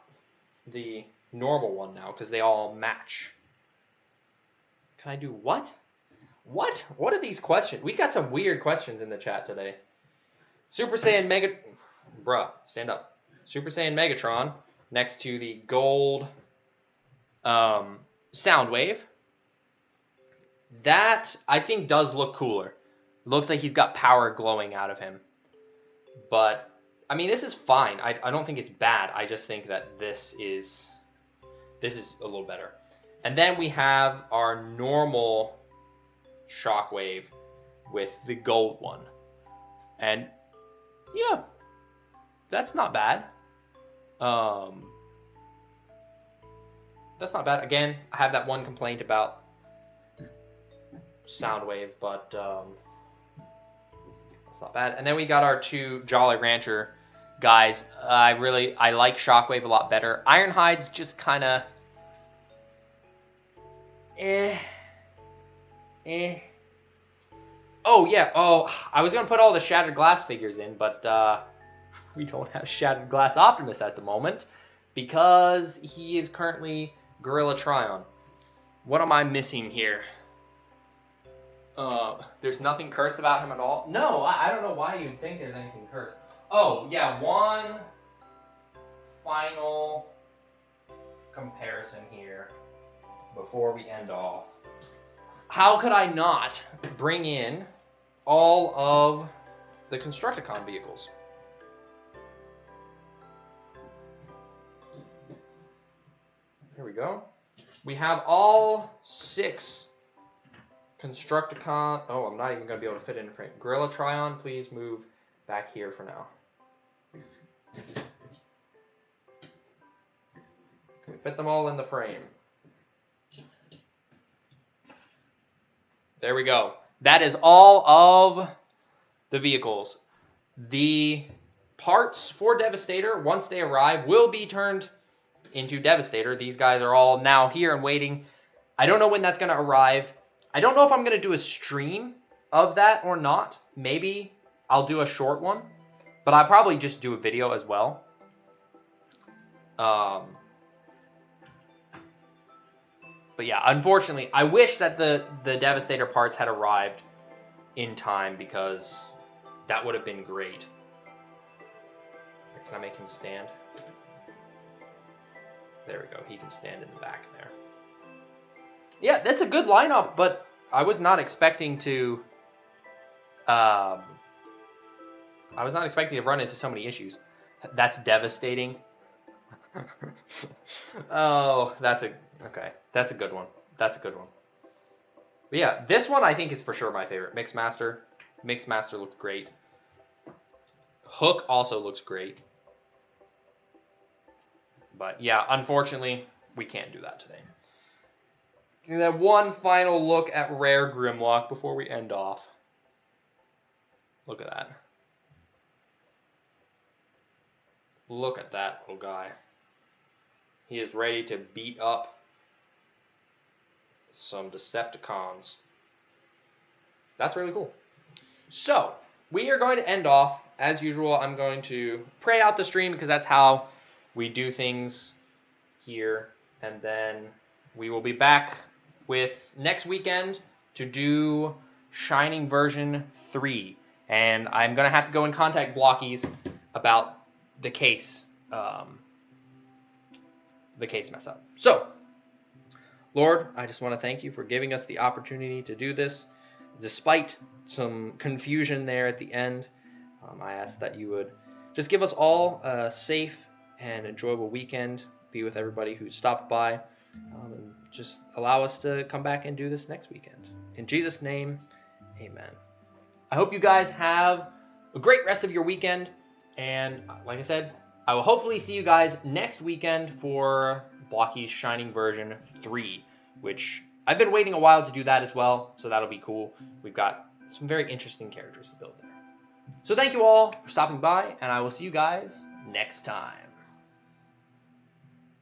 the normal one now because they all match. Can I do what? What? What are these questions? We got some weird questions in the chat today. Super Saiyan Mega... Bruh, stand up. Super Saiyan Megatron next to the gold Soundwave. That, I think, does look cooler. Looks like he's got power glowing out of him. But, I mean, this is fine. I don't think it's bad. I just think that this is a little better. And then we have our normal Shockwave with the gold one. And, yeah, that's not bad. That's not bad. Again, I have that one complaint about Soundwave, but that's not bad. And then we got our two Jolly Rancher guys. I like Shockwave a lot better. Ironhide's just kind of Oh yeah. Oh, I was gonna put all the Shattered Glass figures in, but we don't have Shattered Glass Optimus at the moment because he is currently Gorilla Tryon. What am I missing here? There's nothing cursed about him at all. No, I don't know why you'd think there's anything cursed. Oh, yeah, one final comparison here before we end off. How could I not bring in all of the Constructicon vehicles? Here we go. We have all 6 Constructicon. Oh, I'm not even going to be able to fit it in frame. Gorilla Tryon, please move back here for now. Can we fit them all in the frame? There we go. That is all of the vehicles. The parts for Devastator, once they arrive, will be turned into Devastator. These guys are all now here and waiting. I don't know when that's going to arrive. I don't know if I'm going to do a stream of that or not. Maybe I'll do a short one, but I'll probably just do a video as well. But yeah, unfortunately, I wish that the Devastator parts had arrived in time because that would have been great. Can I make him stand? There we go. He can stand in the back there. Yeah, that's a good lineup, but I was not expecting to... I was not expecting to run into so many issues. That's devastating. Oh, that's a... Okay, that's a good one. That's a good one. But yeah, this one I think is for sure my favorite. Mixmaster. Mixmaster looks great. Hook also looks great. But yeah, unfortunately, we can't do that today. And then one final look at Rare Grimlock before we end off. Look at that. Look at that little guy. He is ready to beat up some Decepticons. That's really cool. So, we are going to end off. As usual, I'm going to pray out the stream because that's how we do things here. And then we will be back with next weekend to do Shining version 3. And I'm going to have to go and contact Blokees about the case mess up. So, Lord, I just want to thank you for giving us the opportunity to do this. Despite some confusion there at the end, I ask that you would just give us all a safe and enjoyable weekend. Be with everybody who stopped by. And just allow us to come back and do this next weekend. In Jesus' name, amen. I hope you guys have a great rest of your weekend. And like I said, I will hopefully see you guys next weekend for Blokees Shining version 3, which I've been waiting a while to do that as well, so that'll be cool. We've got some very interesting characters to build there. So thank you all for stopping by, and I will see you guys next time.